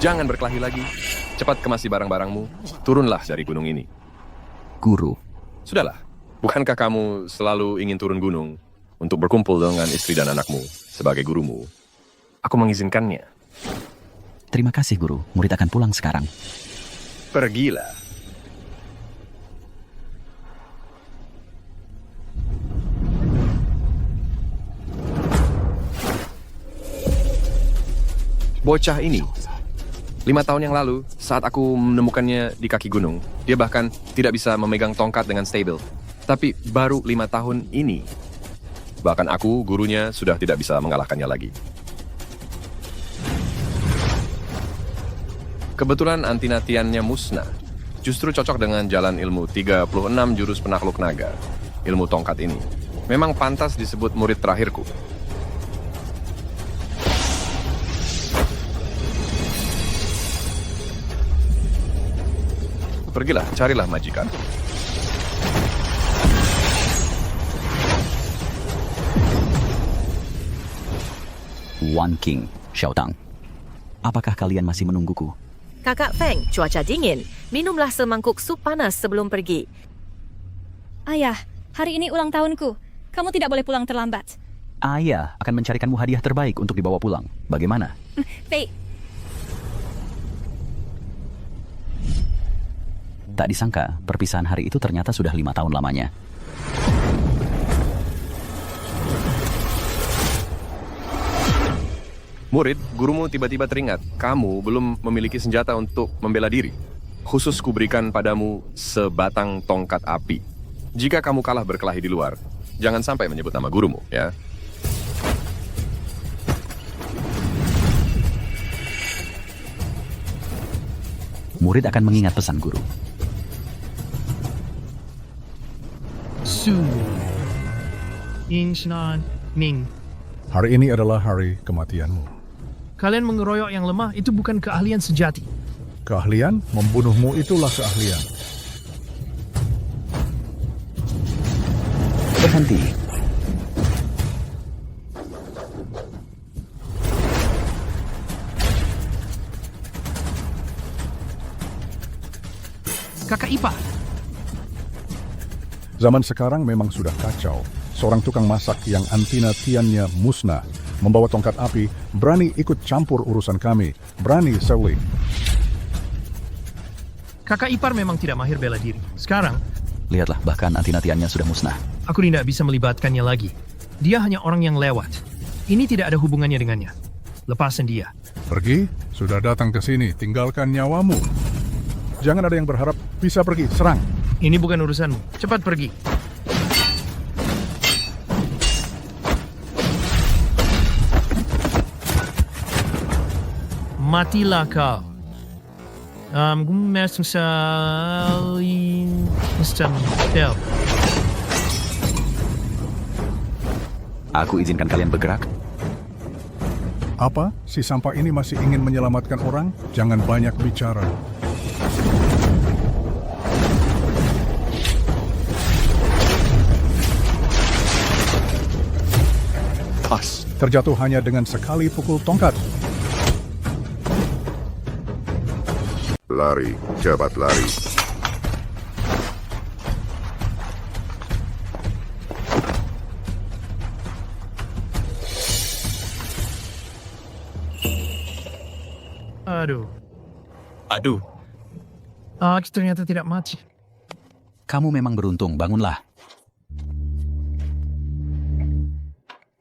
Jangan berkelahi lagi. Cepat kemasi barang-barangmu. Turunlah dari gunung ini. Guru, Sudahlah. Bukankah kamu selalu ingin turun gunung untuk berkumpul dengan istri dan anakmu sebagai gurumu? Aku mengizinkannya. terima kasih guru. Murid akan pulang sekarang. Pergilah. Bocah ini, 5 tahun yang lalu, saat aku menemukannya di kaki gunung, dia bahkan tidak bisa memegang tongkat dengan stabil. Tapi baru 5 tahun ini, bahkan aku, gurunya, sudah tidak bisa mengalahkannya lagi. Kebetulan antinatiannya musnah. Justru cocok dengan jalan ilmu 36 jurus penakluk naga. Ilmu tongkat ini memang pantas disebut murid terakhirku. Pergilah, carilah majikan. One King, Xiaotang. Apakah kalian masih menungguku? Kakak Feng, cuaca dingin. Minumlah semangkuk sup panas sebelum pergi. Ayah, hari ini ulang tahunku. Kamu tidak boleh pulang terlambat. Ayah akan mencarikanmu hadiah terbaik untuk dibawa pulang. Bagaimana? Fei, Tak disangka, perpisahan hari itu ternyata sudah 5 tahun lamanya. Murid, gurumu tiba-tiba teringat, kamu belum memiliki senjata untuk membela diri. Khusus kuberikan padamu sebatang tongkat api. Jika kamu kalah berkelahi di luar, jangan sampai menyebut nama gurumu, ya. Murid akan mengingat pesan guru. Su Insnan Ming. Hari ini adalah hari kematianmu. Kalian mengeroyok yang lemah itu bukan keahlian sejati. Keahlian membunuhmu itulah keahlian. Berhenti. Kakak Ipa, Zaman sekarang memang sudah kacau. Seorang tukang masak yang antinatiannya musnah, membawa tongkat api, berani ikut campur urusan kami, berani Seuli. kakak ipar memang tidak mahir bela diri. Sekarang, Lihatlah, bahkan antinatiannya sudah musnah. aku tidak bisa melibatkannya lagi. Dia hanya orang yang lewat. Ini tidak ada hubungannya dengannya. Lepasin dia. Pergi, sudah datang ke sini, tinggalkan nyawamu. Jangan ada yang berharap bisa pergi, serang. Ini bukan urusanmu. Cepat pergi. Matilah kau. Gumes salin stempel. Aku izinkan kalian bergerak. Apa? Si sampah ini masih ingin menyelamatkan orang? Jangan banyak bicara. Pas. Terjatuh hanya dengan sekali pukul tongkat. Lari, cepat lari. Aduh. Ternyata tidak mati. Kamu memang beruntung, bangunlah.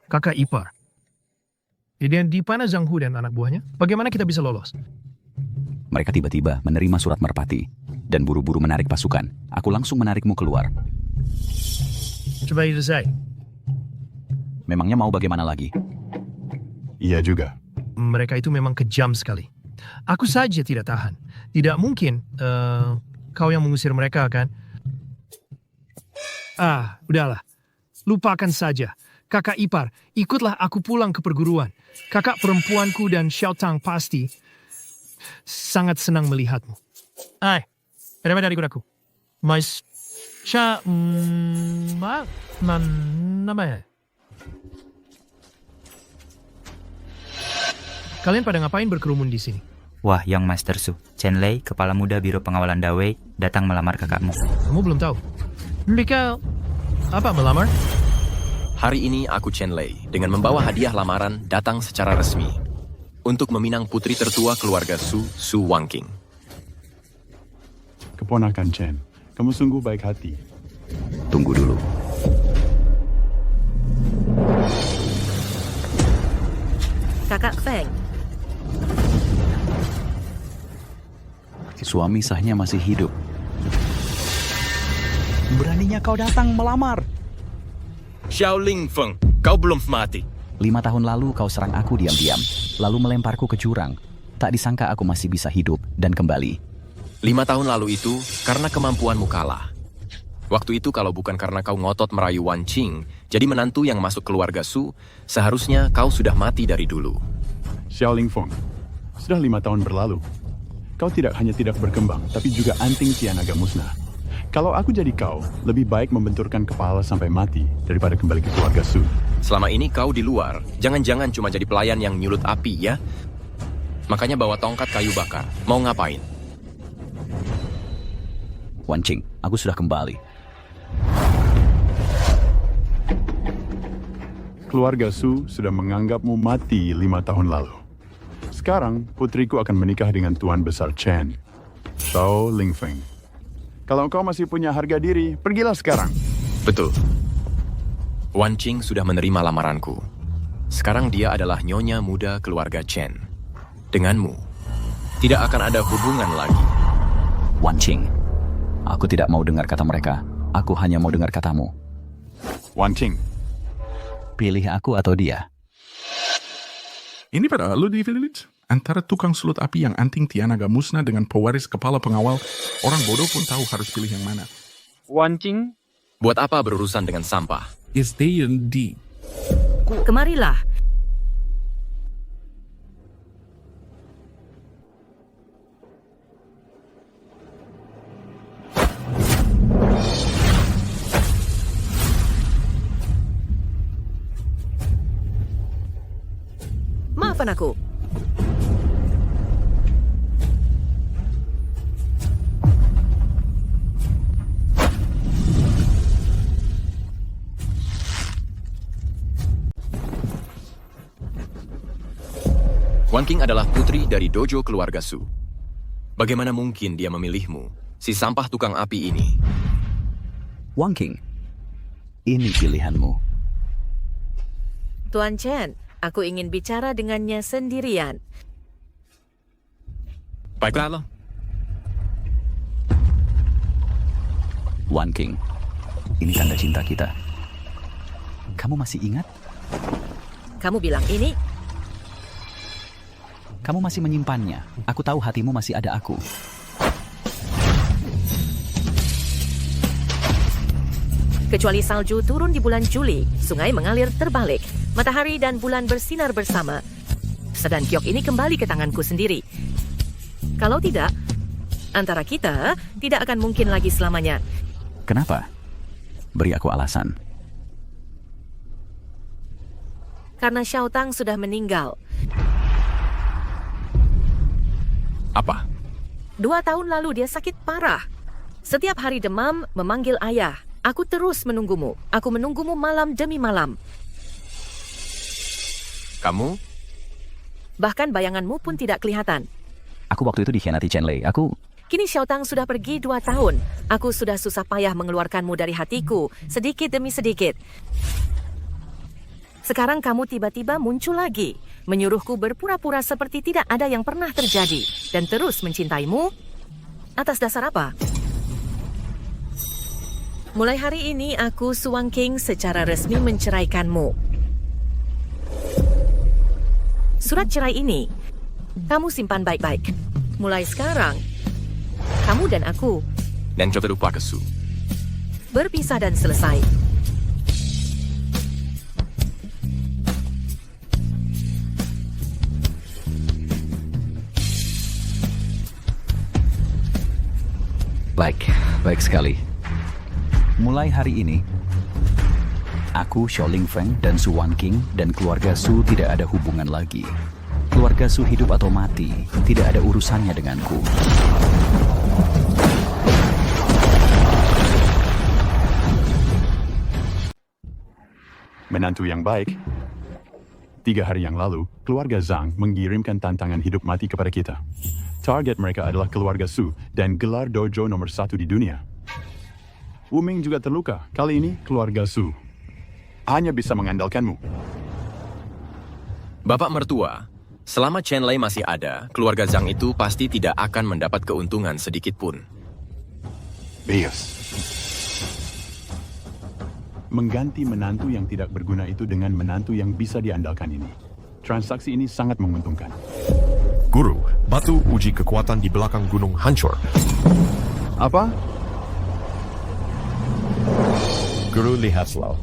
Kakak ipar. Dan di mana Zhang Hu dan anak buahnya? Bagaimana kita bisa lolos? Mereka tiba-tiba menerima surat merpati dan buru-buru menarik pasukan. Aku langsung menarikmu keluar. Coba selesai. Memangnya mau bagaimana lagi? Iya juga. Mereka itu memang kejam sekali. Aku saja tidak tahan. Tidak mungkin kau yang mengusir mereka, kan? Udahlah. Lupakan saja. Kakak ipar, ikutlah aku pulang ke perguruan. Kakak perempuanku dan Xiaotang pasti sangat senang melihatmu. Ada apa dari gunaku? Mas... namanya? Kalian pada ngapain berkerumun di sini? Wah, Young Master Su. Chen Lei, kepala muda Biro Pengawalan Dawei, datang melamar kakakmu. Kamu belum tahu. Mereka apa melamar? Hari ini aku Chen Lei dengan membawa hadiah lamaran datang secara resmi untuk meminang putri tertua keluarga Su, Su Wangking. Keponakan Chen, kamu sungguh baik hati. Tunggu dulu. Kakak Feng, Suami sahnya masih hidup. Beraninya kau datang melamar. Xiao Ling Feng, kau belum mati. 5 tahun lalu kau serang aku diam-diam, lalu melemparku ke jurang. Tak disangka aku masih bisa hidup dan kembali. 5 tahun lalu itu karena kemampuanmu kalah. Waktu itu kalau bukan karena kau ngotot merayu Wan Qing, jadi menantu yang masuk keluarga Su, seharusnya kau sudah mati dari dulu. Xiao Ling Feng, sudah 5 tahun berlalu. Kau tidak hanya tidak berkembang, tapi juga anting Tian agak musnah. Kalau aku jadi kau, lebih baik membenturkan kepala sampai mati daripada kembali ke keluarga Su. Selama ini kau di luar, jangan-jangan cuma jadi pelayan yang nyulut api ya? Makanya bawa tongkat kayu bakar. Mau ngapain? Wan Qing, aku sudah kembali. Keluarga Su sudah menganggapmu mati 5 tahun lalu. Sekarang, putriku akan menikah dengan Tuan Besar Chen, Xiao Lingfeng. Kalau kau masih punya harga diri, pergilah sekarang. Betul. Wan Qing sudah menerima lamaranku. Sekarang dia adalah nyonya muda keluarga Chen. Denganmu, tidak akan ada hubungan lagi. Wan Qing, aku tidak mau dengar kata mereka. Aku hanya mau dengar katamu. Wan Qing, Pilih aku atau dia. Ini pada lu di village? Antara tukang sulut api yang anting Tian agak musnah dengan pewaris kepala pengawal, orang bodoh pun tahu harus pilih yang mana. Wan Qing, Buat apa berurusan dengan sampah? Is they indeed? kemarilah. Maafkan aku. Wan Qing adalah putri dari dojo keluarga Su. Bagaimana mungkin dia memilihmu, si sampah tukang api ini? Wang Qing, ini pilihanmu. Tuan Chen, aku ingin bicara dengannya sendirian. Baiklah. Wan Qing, ini tanda cinta kita. Kamu masih ingat? Kamu bilang ini? Kamu masih menyimpannya. Aku tahu hatimu masih ada aku. Kecuali salju turun di bulan Juli, sungai mengalir terbalik, matahari dan bulan bersinar bersama. Sedan kiok ini kembali ke tanganku sendiri. Kalau tidak, antara kita tidak akan mungkin lagi selamanya. Kenapa? Beri aku alasan. Karena Xiao Tang sudah meninggal. Apa? 2 tahun lalu dia sakit parah. Setiap hari demam, memanggil ayah. Aku terus menunggumu. Aku menunggumu malam demi malam. Kamu? Bahkan bayanganmu pun tidak kelihatan. Aku waktu itu dikhianati Chen Lei. Kini Xiao Tang sudah pergi 2 tahun. Aku sudah susah payah mengeluarkanmu dari hatiku, sedikit demi sedikit. Sekarang kamu tiba-tiba muncul lagi, menyuruhku berpura-pura seperti tidak ada yang pernah terjadi, dan terus mencintaimu. Atas dasar apa? Mulai hari ini aku, Su Wangking, secara resmi menceraikanmu. Surat cerai ini, kamu simpan baik-baik. Mulai sekarang, kamu dan aku Dan coba lupa ke Su. berpisah dan selesai. Baik sekali. Mulai hari ini, aku, Xiao Lingfeng, dan Su Wangking dan keluarga Su tidak ada hubungan lagi. Keluarga Su hidup atau mati, tidak ada urusannya denganku. Menantu yang baik. 3 hari yang lalu, keluarga Zhang mengirimkan tantangan hidup mati kepada kita. Target mereka adalah keluarga Su dan gelar dojo nomor 1 di dunia. Wu Ming juga terluka. Kali ini keluarga Su hanya bisa mengandalkanmu. Bapak mertua, selama Chen Lei masih ada, keluarga Zhang itu pasti tidak akan mendapat keuntungan sedikit pun. Bias. Mengganti menantu yang tidak berguna itu dengan menantu yang bisa diandalkan ini. Transaksi ini sangat menguntungkan. Guru, batu uji kekuatan di belakang gunung hancur. Apa? Guru lihatlah.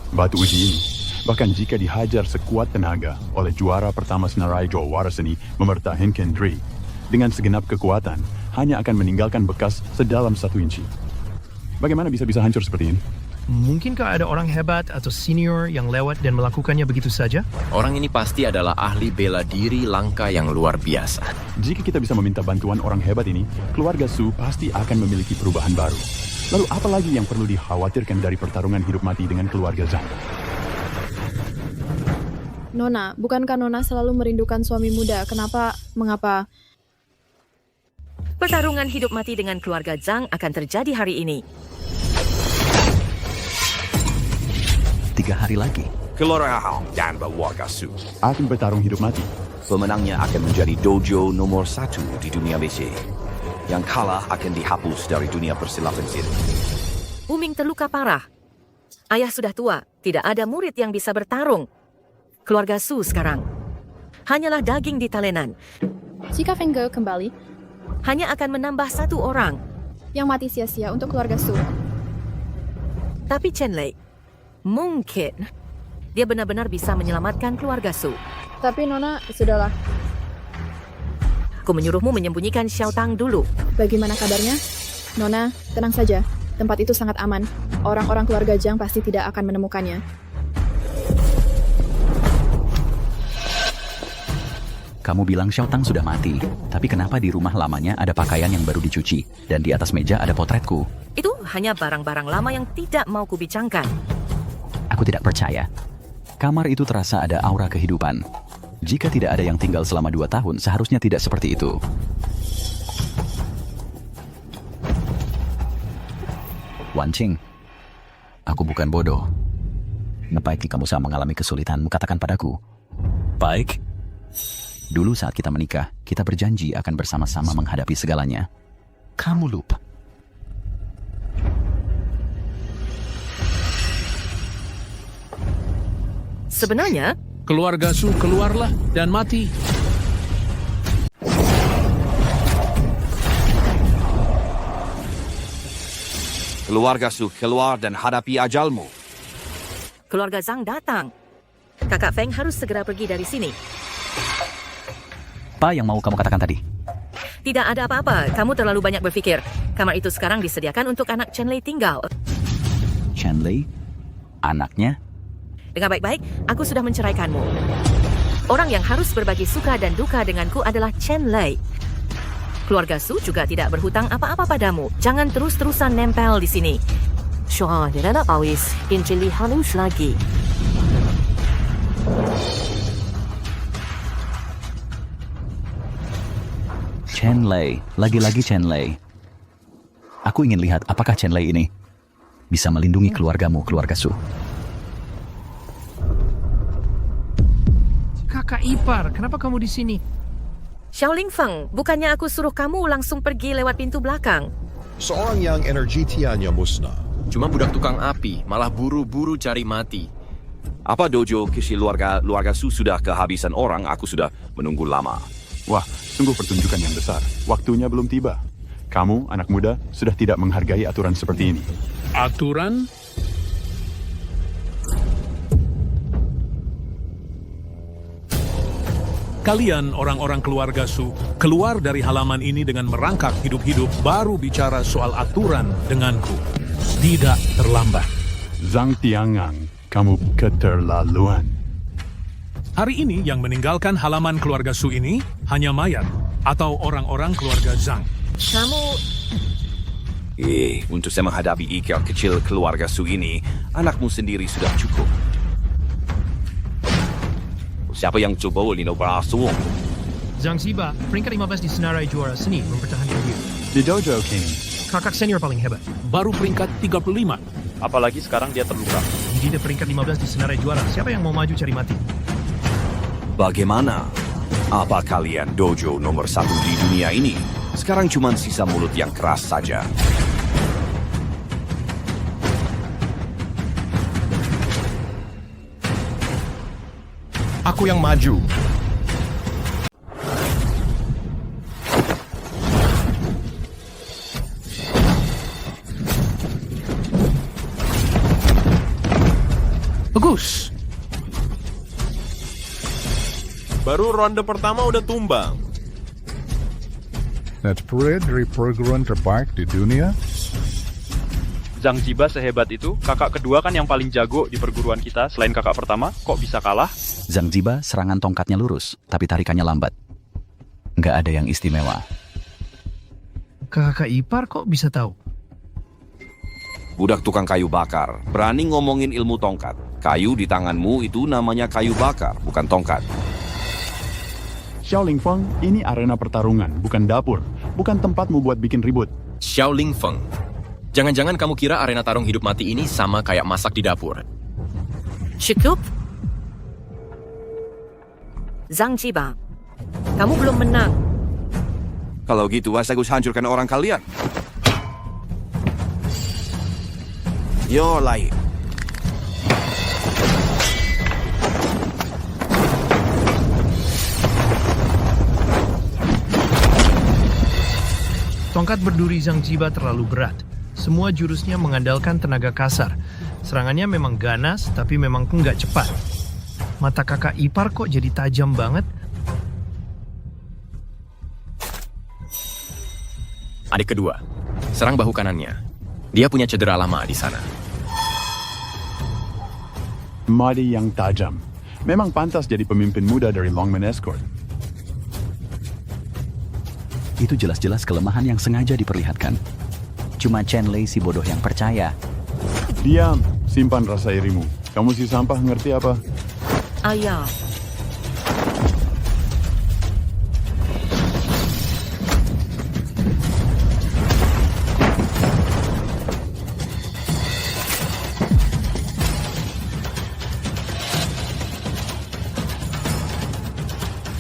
Batu uji ini, bahkan jika dihajar sekuat tenaga oleh juara pertama Senarai Jawara Seni mempertahankan Dri, dengan segenap kekuatan, hanya akan meninggalkan bekas sedalam 1 inci. Bagaimana bisa hancur seperti ini? Mungkinkah ada orang hebat atau senior yang lewat dan melakukannya begitu saja? Orang ini pasti adalah ahli bela diri langka yang luar biasa. Jika kita bisa meminta bantuan orang hebat ini, keluarga Su pasti akan memiliki perubahan baru. Lalu apa lagi yang perlu dikhawatirkan dari pertarungan hidup mati dengan keluarga Zhang? Nona, bukankah Nona selalu merindukan suami muda? Mengapa? Pertarungan hidup mati dengan keluarga Zhang akan terjadi hari ini. 3 hari lagi. Keluarga Hao dan keluarga Su akan bertarung hidup mati. Pemenangnya akan menjadi dojo nomor 1 di dunia BC. Yang kalah akan dihapus dari dunia persilatan silat. Wu Ming terluka parah. Ayah sudah tua, tidak ada murid yang bisa bertarung. Keluarga Su sekarang hanyalah daging di talenan. Jika Feng Ge kembali, hanya akan menambah 1 orang yang mati sia-sia untuk keluarga Su. Tapi Chen Lei, mungkin dia benar-benar bisa menyelamatkan keluarga Su. Tapi Nona, sudahlah. Aku menyuruhmu menyembunyikan Xiao Tang dulu. Bagaimana kabarnya? Nona, tenang saja. Tempat itu sangat aman. Orang-orang keluarga Zhang pasti tidak akan menemukannya. Kamu bilang Xiao Tang sudah mati, tapi kenapa di rumah lamanya ada pakaian yang baru dicuci, dan di atas meja ada potretku? Itu hanya barang-barang lama yang tidak mau kubincangkan. Aku tidak percaya. Kamar itu terasa ada aura kehidupan. Jika tidak ada yang tinggal selama 2 tahun, seharusnya tidak seperti itu. Wan Qing, aku bukan bodoh. Baik kamu sedang mengalami kesulitan, katakan padaku. Baik. Dulu saat kita menikah, kita berjanji akan bersama-sama menghadapi segalanya. Kamu lupa. Sebenarnya, Keluarga Su keluarlah dan mati. Keluarga Su keluar dan hadapi ajalmu. keluarga Zhang datang. Kakak Feng harus segera pergi dari sini. Apa yang mau kamu katakan tadi? Tidak ada apa-apa, kamu terlalu banyak berpikir. Kamar itu sekarang disediakan untuk anak Chen Lei tinggal. Chen Lei? Anaknya? Dengan baik-baik, aku sudah menceraikanmu. Orang yang harus berbagi suka dan duka denganku adalah Chen Lei. Keluarga Su juga tidak berhutang apa-apa padamu. Jangan terus-terusan nempel di sini. Syuah, dia nak awis. Injili halus lagi. Chen Lei, lagi-lagi Chen Lei. Aku ingin lihat apakah Chen Lei ini bisa melindungi keluargamu, keluarga Su. Kakak ipar, kenapa kamu di sini? Xiaoling Feng, bukannya aku suruh kamu langsung pergi lewat pintu belakang? Seorang yang energi tiannya musnah. Cuma budak tukang api, malah buru-buru cari mati. Apa dojo keluarga Su sudah kehabisan orang, aku sudah menunggu lama. Wah, sungguh pertunjukan yang besar. Waktunya belum tiba. Kamu, anak muda, sudah tidak menghargai aturan seperti ini. Aturan? Kalian orang-orang keluarga Su keluar dari halaman ini dengan merangkak hidup-hidup, baru bicara soal aturan denganku. Tidak terlambat. Zhang Tiangang, kamu keterlaluan. Hari ini yang meninggalkan halaman keluarga Su ini hanya mayat atau orang-orang keluarga Zhang. Kamu Untuk saya menghadapi ikhtiar kecil keluarga Su ini, anakmu sendiri sudah cukup. Siapa yang coba Lino berasung? Zhang Ziba, peringkat 15 di senarai juara seni mempertahankan diri. Di dojo, King. Kakak senior paling hebat. Baru peringkat 35. Apalagi sekarang dia terluka. Jadi dia peringkat 15 di senarai juara. Siapa yang mau maju cari mati? Bagaimana? Apa kalian dojo nomor 1 di dunia ini? Sekarang cuma sisa mulut yang keras saja. Aku yang maju. Bagus. Baru ronde pertama udah tumbang. Net parade dari perguruan terbaik di dunia. Zhang Ziba sehebat itu, kakak kedua kan yang paling jago di perguruan kita selain kakak pertama, kok bisa kalah? Zhang Ziba serangan tongkatnya lurus, tapi tarikannya lambat. Nggak ada yang istimewa. Kakak ipar kok bisa tahu? Budak tukang kayu bakar, berani ngomongin ilmu tongkat. Kayu di tanganmu itu namanya kayu bakar, bukan tongkat. Xiao Lingfeng, ini arena pertarungan, bukan dapur. Bukan tempatmu buat bikin ribut. Xiao Lingfeng. Jangan-jangan kamu kira arena tarung hidup mati ini sama kayak masak di dapur. cukup. Zhang Ziba, kamu belum menang. Kalau gitu, saya hancurkan orang kalian. Yo, lain. Tongkat berduri Zhang Ziba terlalu berat. Semua jurusnya mengandalkan tenaga kasar. Serangannya memang ganas, tapi memang nggak cepat. Mata kakak ipar kok jadi tajam banget? Adik kedua, serang bahu kanannya. Dia punya cedera lama di sana. Madi yang tajam. Memang pantas jadi pemimpin muda dari Longman Escort. Itu jelas-jelas kelemahan yang sengaja diperlihatkan. Cuma Chen Lei si bodoh yang percaya. Diam, simpan rasa irimu. Kamu si sampah ngerti apa? Ayah.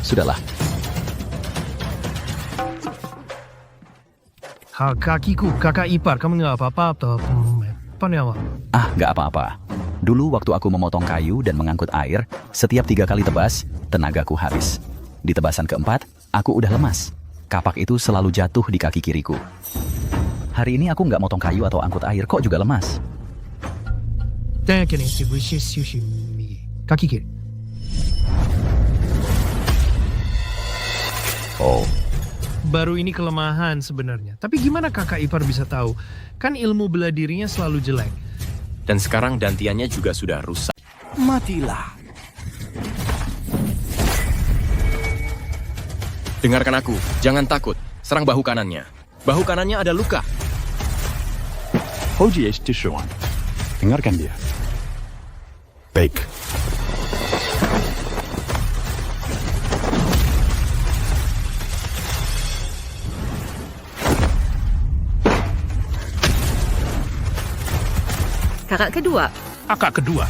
Sudahlah. Kakiku, kakak ipar, kamu nggak apa-apa atau apa nih awak? Ah, nggak apa-apa. Dulu waktu aku memotong kayu dan mengangkut air, setiap 3 kali tebas, tenagaku habis. Di tebasan keempat, aku udah lemas. Kapak itu selalu jatuh di kaki kiriku. Hari ini aku nggak motong kayu atau angkut air, kok juga lemas. Kaki kiri. Oh. Baru ini kelemahan sebenarnya. Tapi gimana kakak ipar bisa tahu? Kan ilmu bela dirinya selalu jelek. Dan sekarang dantiannya juga sudah rusak. Matilah. Dengarkan aku, jangan takut. Serang bahu kanannya. Bahu kanannya ada luka. Hoji Tishuan. Dengarkan dia. Baik. Kakak kedua. Kakak kedua.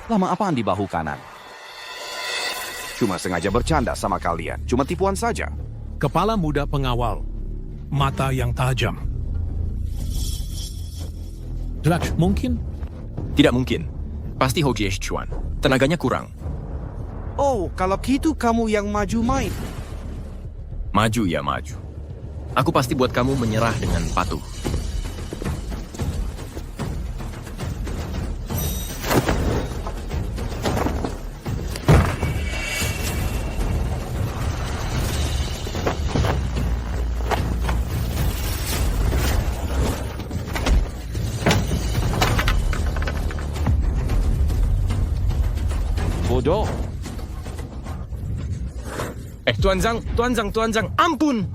Lama apaan di bahu kanan? Cuma sengaja bercanda sama kalian. Cuma tipuan saja. Kepala muda pengawal. Mata yang tajam. Jelas, mungkin? Tidak mungkin. Pasti Hoji Chuan. Tenaganya kurang. Oh, kalau gitu kamu yang maju main. Maju ya maju. Aku pasti buat kamu menyerah dengan patuh. bodoh. Tuan Zhang, ampun!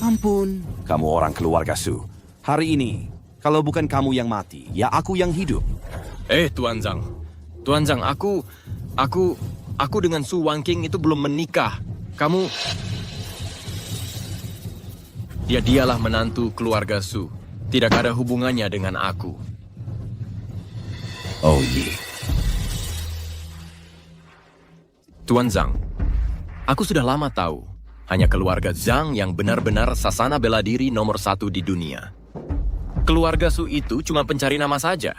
Ampun, kamu orang keluarga Su. Hari ini, kalau bukan kamu yang mati, ya aku yang hidup. Tuan Zhang, aku dengan Su Wangking itu belum menikah. Dialah menantu keluarga Su. Tidak ada hubungannya dengan aku. Oh iya. Tuan Zhang, aku sudah lama tahu, hanya keluarga Zhang yang benar-benar sasana bela diri nomor 1 di dunia. Keluarga Su itu cuma pencari nama saja.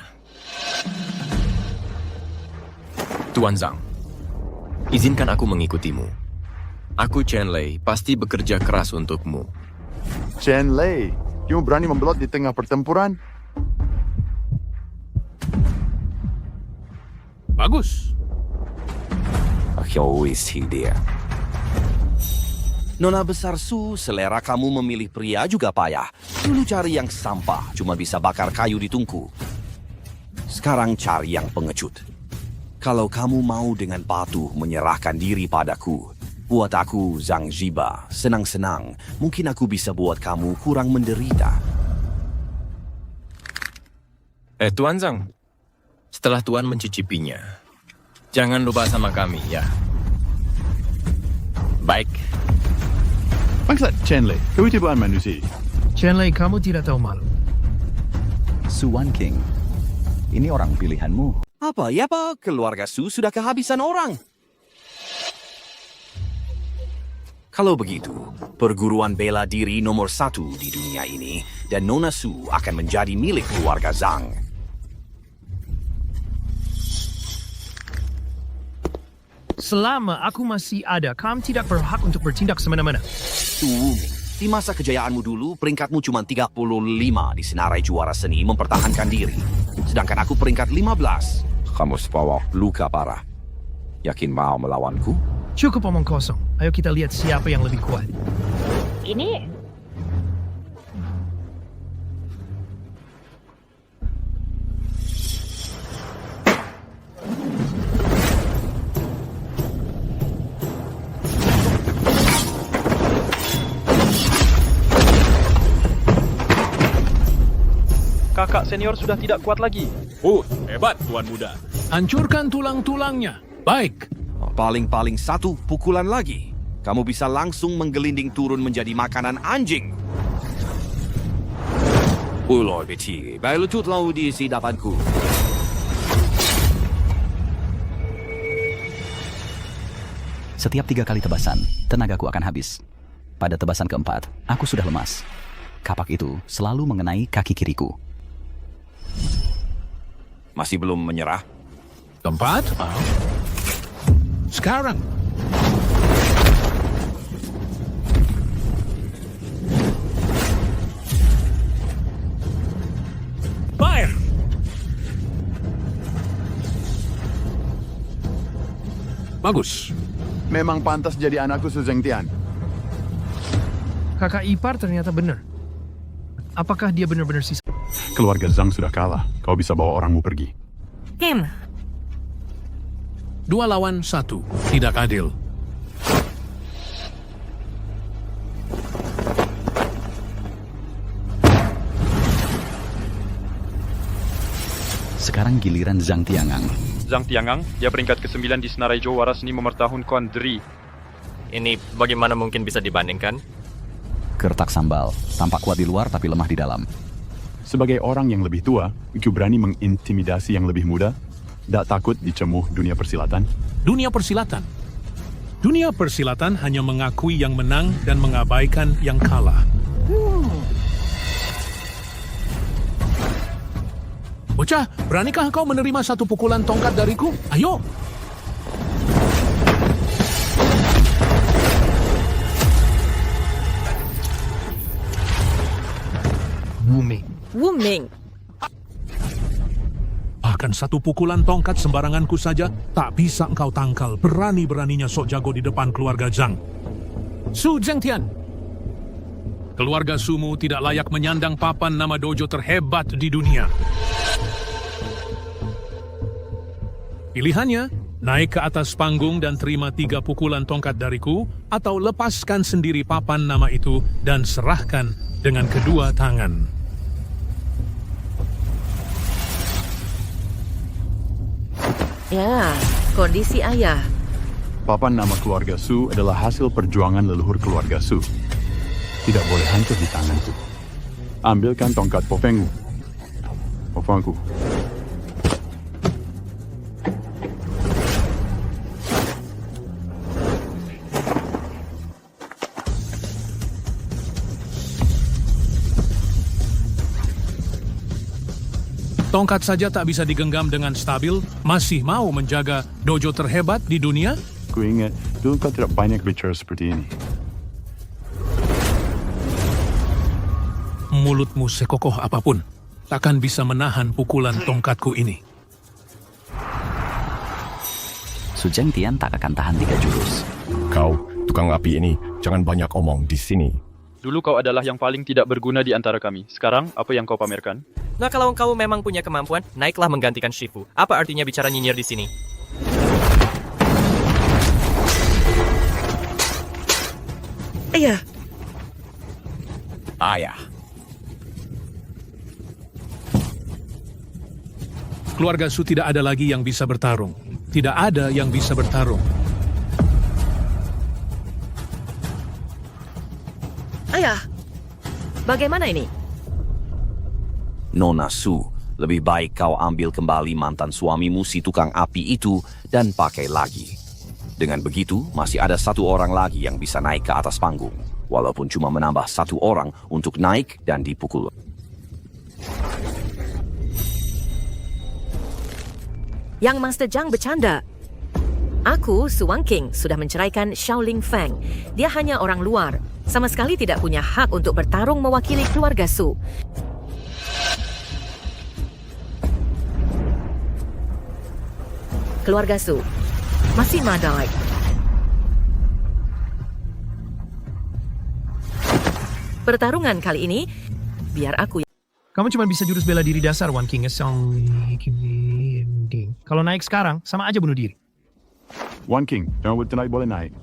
Tuan Zhang, izinkan aku mengikutimu. Aku Chen Lei pasti bekerja keras untukmu. Chen Lei, kamu berani membelot di tengah pertempuran? Bagus. Dia. Nona besar Su, selera kamu memilih pria juga payah. Dulu cari yang sampah, cuma bisa bakar kayu di tungku. Sekarang cari yang pengecut. Kalau kamu mau dengan patuh menyerahkan diri padaku, buat aku Zhang Ziba, senang-senang, mungkin aku bisa buat kamu kurang menderita. Tuan Zhang, setelah Tuan mencicipinya, jangan lupa sama kami, ya. Baik. Bangsat Chen Lei, kewibawaan manusia. Chen Lei, kamu tidak tahu malu. Su Wangking, ini orang pilihanmu. Apa? Ya Pak, keluarga Su sudah kehabisan orang. Kalau begitu, perguruan bela diri nomor 1 di dunia ini dan Nona Su akan menjadi milik keluarga Zhang. Selama aku masih ada, kamu tidak berhak untuk bertindak semena-mena. Wuming, di masa kejayaanmu dulu, peringkatmu cuma 35 di senarai juara seni mempertahankan diri. Sedangkan aku peringkat 15. Kamu sebawa luka parah. Yakin mau melawanku? Cukup omong kosong. Ayo kita lihat siapa yang lebih kuat. Ini kakak senior sudah tidak kuat lagi. Hebat Tuan Muda. Hancurkan tulang-tulangnya. Baik. Paling-paling 1 pukulan lagi. Kamu bisa langsung menggelinding turun menjadi makanan anjing. Uloy beci, baik lucut lau di sidapanku. Setiap 3 kali tebasan, tenagaku akan habis. Pada tebasan keempat, aku sudah lemas. Kapak itu selalu mengenai kaki kiriku. Masih belum menyerah? Tempat? Sekarang. Fire! Bagus. Memang pantas jadi anakku Su Zhengtian. Kakak ipar ternyata benar. Apakah dia benar-benar sisa? Keluarga Zhang sudah kalah. Kau bisa bawa orangmu pergi. Kim. 2 lawan 1. Tidak adil. Sekarang giliran Zhang Tiangang. Zhang Tiangang, dia peringkat ke-9 di senarai juara seni mempertahankan diri. Ini bagaimana mungkin bisa dibandingkan? Kertak sambal, tampak kuat di luar tapi lemah di dalam. Sebagai orang yang lebih tua, aku berani mengintimidasi yang lebih muda. Tak takut dicemuh dunia persilatan? Dunia persilatan. Dunia persilatan hanya mengakui yang menang dan mengabaikan yang kalah. Bocah, beranikah kau menerima 1 pukulan tongkat dariku? Ayo! Wuming. Bahkan 1 pukulan tongkat sembaranganku saja tak bisa engkau tangkal. Berani-beraninya sok jago di depan keluarga Zhang. Su Zhengtian. Keluarga Sumu tidak layak menyandang papan nama dojo terhebat di dunia. Pilihannya Naik ke atas panggung dan terima 3 pukulan tongkat dariku, atau lepaskan sendiri papan nama itu dan serahkan dengan kedua tangan. Ya, kondisi ayah. Papan nama keluarga Su adalah hasil perjuangan leluhur keluarga Su. Tidak boleh hancur di tanganku. Ambilkan tongkat Popengmu. Popengku. Tongkat saja tak bisa digenggam dengan stabil, masih mau menjaga dojo terhebat di dunia? Ku ingat, dulu kau tidak banyak bicara seperti ini. Mulutmu sekokoh apapun, takkan bisa menahan pukulan tongkatku ini. Su Zhengtian tak akan tahan 3 jurus. Kau, tukang api ini, jangan banyak omong di sini. Dulu kau adalah yang paling tidak berguna di antara kami. Sekarang, apa yang kau pamerkan? Nah, kalau kau memang punya kemampuan, naiklah menggantikan Shifu. Apa artinya bicara nyinyir di sini? Ayah. Ayah. Keluarga Su tidak ada lagi yang bisa bertarung. Tidak ada yang bisa bertarung. Ayah, bagaimana ini? Nona Su, lebih baik kau ambil kembali mantan suamimu si tukang api itu dan pakai lagi. Dengan begitu, masih ada 1 orang lagi yang bisa naik ke atas panggung. Walaupun cuma menambah 1 orang untuk naik dan dipukul. Yang Master Zhang bercanda. Aku, Su Wangking, sudah menceraikan Xiaoling Feng. Dia hanya orang luar. Sama sekali tidak punya hak untuk bertarung mewakili keluarga Su. Keluarga Su masih madai. Pertarungan kali ini, biar aku. Kamu cuma bisa jurus bela diri dasar, Wan King. Kalau naik sekarang, sama aja bunuh diri. Wan King, jangan tonight boleh naik.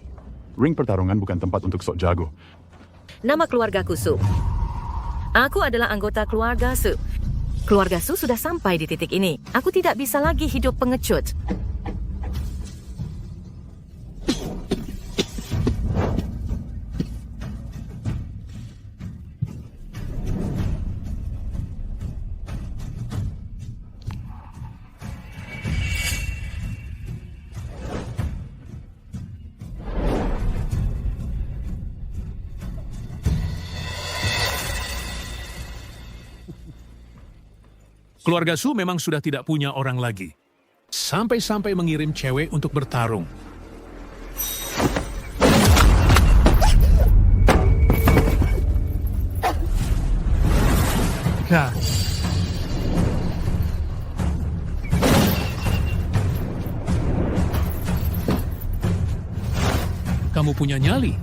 Ring pertarungan bukan tempat untuk sok jago. Nama keluargaku Su. Aku adalah anggota keluarga Su. Keluarga Su sudah sampai di titik ini. Aku tidak bisa lagi hidup pengecut. Keluarga Su memang sudah tidak punya orang lagi. Sampai-sampai mengirim cewek untuk bertarung. Kak. Kamu punya nyali.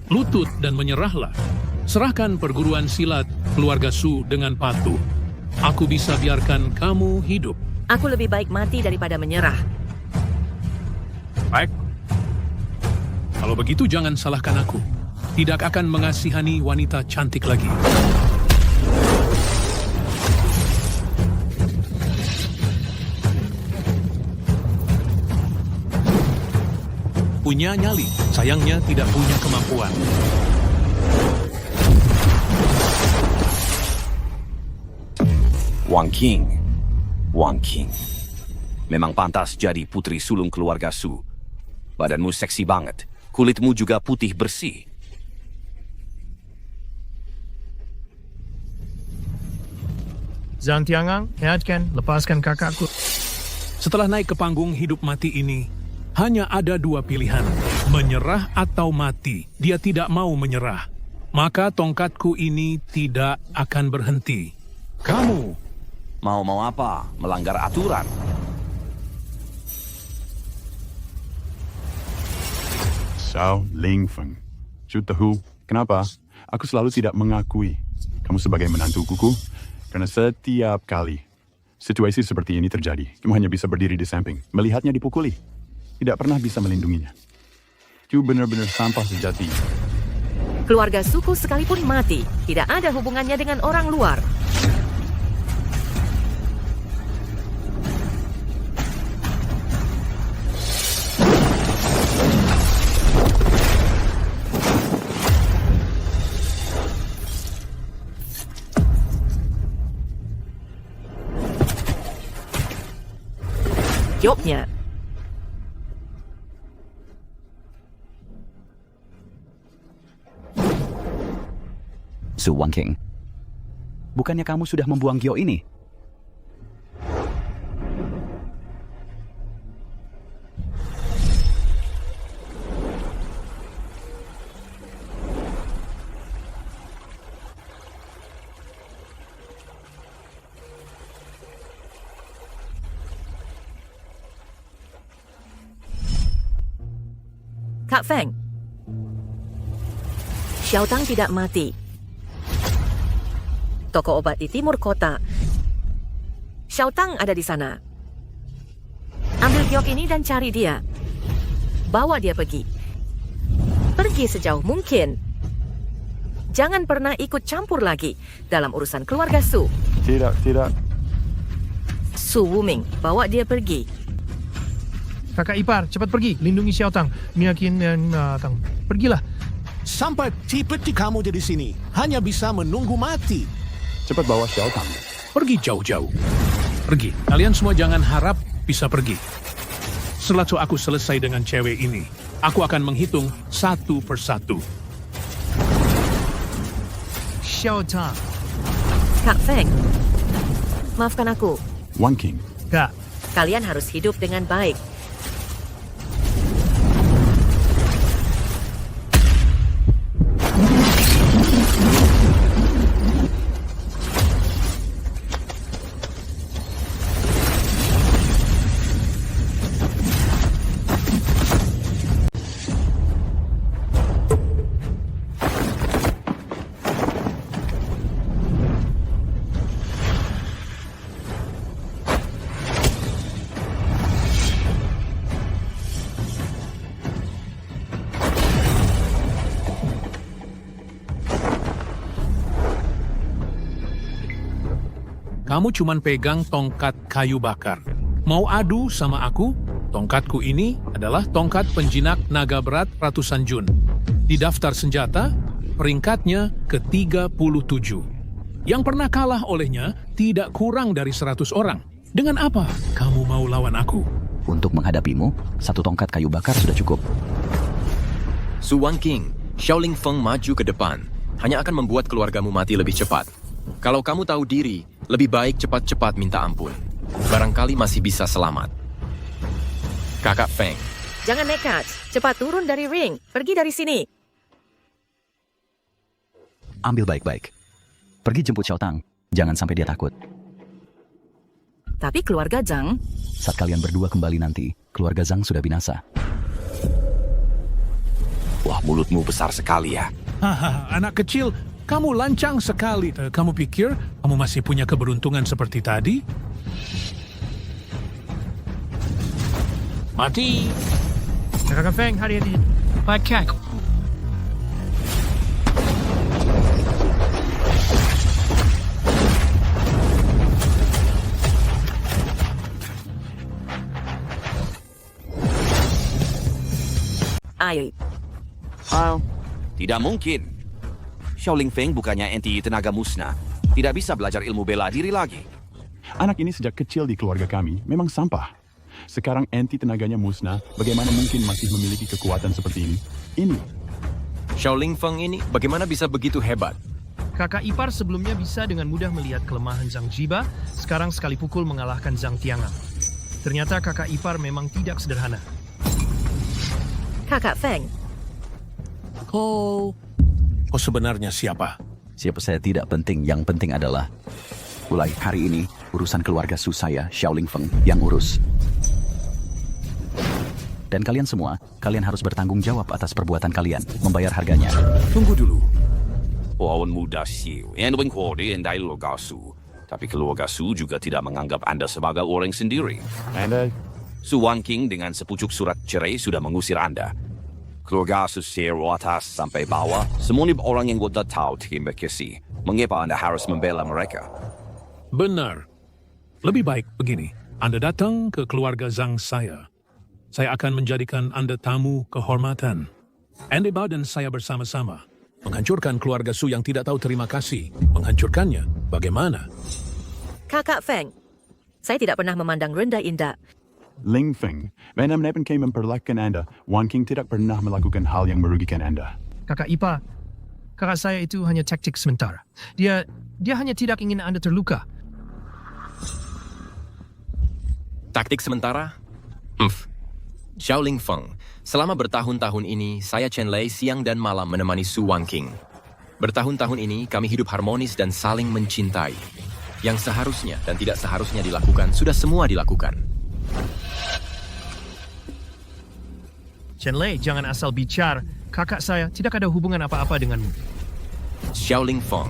Lutut dan menyerahlah. Serahkan perguruan silat keluarga Su dengan patuh. Aku bisa biarkan kamu hidup. Aku lebih baik mati daripada menyerah. Baik. Kalau begitu jangan salahkan aku. Tidak akan mengasihani wanita cantik lagi. Punya nyali, sayangnya tidak punya kemampuan. Wang King. Memang pantas jadi putri sulung keluarga Su. Badanmu seksi banget. Kulitmu juga putih bersih. Zhang Tiangang, Ken, lepaskan kakakku. Setelah naik ke panggung hidup mati ini, hanya ada 2 pilihan. Menyerah atau mati. Dia tidak mau menyerah. Maka tongkatku ini tidak akan berhenti. Kamu Mau apa? Melanggar aturan. Xiao Lingfeng. Su tahu, kenapa? Aku selalu tidak mengakui kamu sebagai menantu kuku. Karena setiap kali Situasi seperti ini terjadi. Kamu hanya bisa berdiri di samping, melihatnya dipukuli. Tidak pernah bisa melindunginya. Itu benar-benar sampah sejati. Keluarga suku sekalipun mati, tidak ada hubungannya dengan orang luar. Jawabnya. Su Wangking, bukannya kamu sudah membuang Gyo ini? Kak Feng, Xiao Tang tidak mati. Toko obat di timur kota. Xiao Tang ada di sana. Ambil giok ini dan cari dia. Bawa dia pergi. Pergi sejauh mungkin. Jangan pernah ikut campur lagi dalam urusan keluarga Su. Tidak. Su Wuming, bawa dia pergi. Kakak ipar, cepat pergi. Lindungi Xiao Tang. Miyakin dan Tang. Pergilah. Sampai tipeti kamu di sini, hanya bisa menunggu mati. Cepat bawa Xiao Tang. Pergi jauh-jauh. Pergi. Kalian semua jangan harap bisa pergi. Setelah aku selesai dengan cewek ini, aku akan menghitung satu persatu. Xiao Tang. Kak Feng, maafkan aku. Wangking. Kak. Kalian harus hidup dengan baik. Kamu cuman pegang tongkat kayu bakar. Mau adu sama aku? Tongkatku ini adalah tongkat penjinak naga berat ratusan jun. Di daftar senjata, peringkatnya ke-37. Yang pernah kalah olehnya tidak kurang dari 100 orang. Dengan apa kamu mau lawan aku? Untuk menghadapimu, satu tongkat kayu bakar sudah cukup. Su Wangking, Xiaoling Feng maju ke depan. Hanya akan membuat keluargamu mati lebih cepat. Kalau kamu tahu diri, lebih baik cepat-cepat minta ampun. Barangkali masih bisa selamat. Kakak Feng. Jangan nekat. Cepat turun dari ring. Pergi dari sini. Ambil baik-baik. Pergi jemput Xiao Tang. Jangan sampai dia takut. Tapi keluarga Zhang... Saat kalian berdua kembali nanti, keluarga Zhang sudah binasa. Wah, mulutmu besar sekali ya. Haha, anak kecil, kamu lancang sekali. Kamu pikir kamu masih punya keberuntungan seperti tadi? Mati. Kakak Feng, hati-hati. Pakai. Ayo. Tidak mungkin. Xiaoling Feng bukannya enti tenaga musnah. Tidak bisa belajar ilmu bela diri lagi. Anak ini sejak kecil di keluarga kami memang sampah. Sekarang enti tenaganya musnah, bagaimana mungkin masih memiliki kekuatan seperti ini? Ini. Xiaoling Feng ini bagaimana bisa begitu hebat? Kakak ipar sebelumnya bisa dengan mudah melihat kelemahan Zhang Jiba, sekarang sekali pukul mengalahkan Zhang Tiangang. Ternyata kakak ipar memang tidak sederhana. Kakak Feng. Kau sebenarnya siapa? Siapa saya tidak penting, yang penting adalah mulai hari ini urusan keluarga Su saya, Xiaoling Feng, yang urus. Dan kalian semua, kalian harus bertanggung jawab atas perbuatan kalian, membayar harganya. Tunggu dulu. 我问穆大秀，俺问过的人带路告诉， Tapi keluarga Su juga tidak menganggap Anda sebagai orang sendiri. Anda? Su Wanking dengan sepucuk surat cerai sudah mengusir Anda. Keluarga Su dari atas sampai bawah, semuanya orang yang sudah tahu terima kasih. Mengapa Anda harus membela mereka? Benar. Lebih baik begini. Anda datang ke keluarga Zhang saya. Saya akan menjadikan Anda tamu kehormatan. Anda dan saya bersama-sama menghancurkan keluarga Su yang tidak tahu terima kasih. Menghancurkannya bagaimana? Kakak Feng, saya tidak pernah memandang rendah Indah. Ling Feng, mana kami memperlakukan Anda, Wan King tidak pernah melakukan hal yang merugikan Anda. Kakak ipar, kakak saya itu hanya taktik sementara. Dia hanya tidak ingin Anda terluka. Taktik sementara? Xiaoling Feng, selama bertahun-tahun ini, saya Chen Lei siang dan malam menemani Su Wanking. Bertahun-tahun ini, kami hidup harmonis dan saling mencintai. Yang seharusnya dan tidak seharusnya dilakukan, sudah semua dilakukan. Chen Lei, jangan asal bicara. Kakak saya tidak ada hubungan apa-apa denganmu. Xiaoling Feng,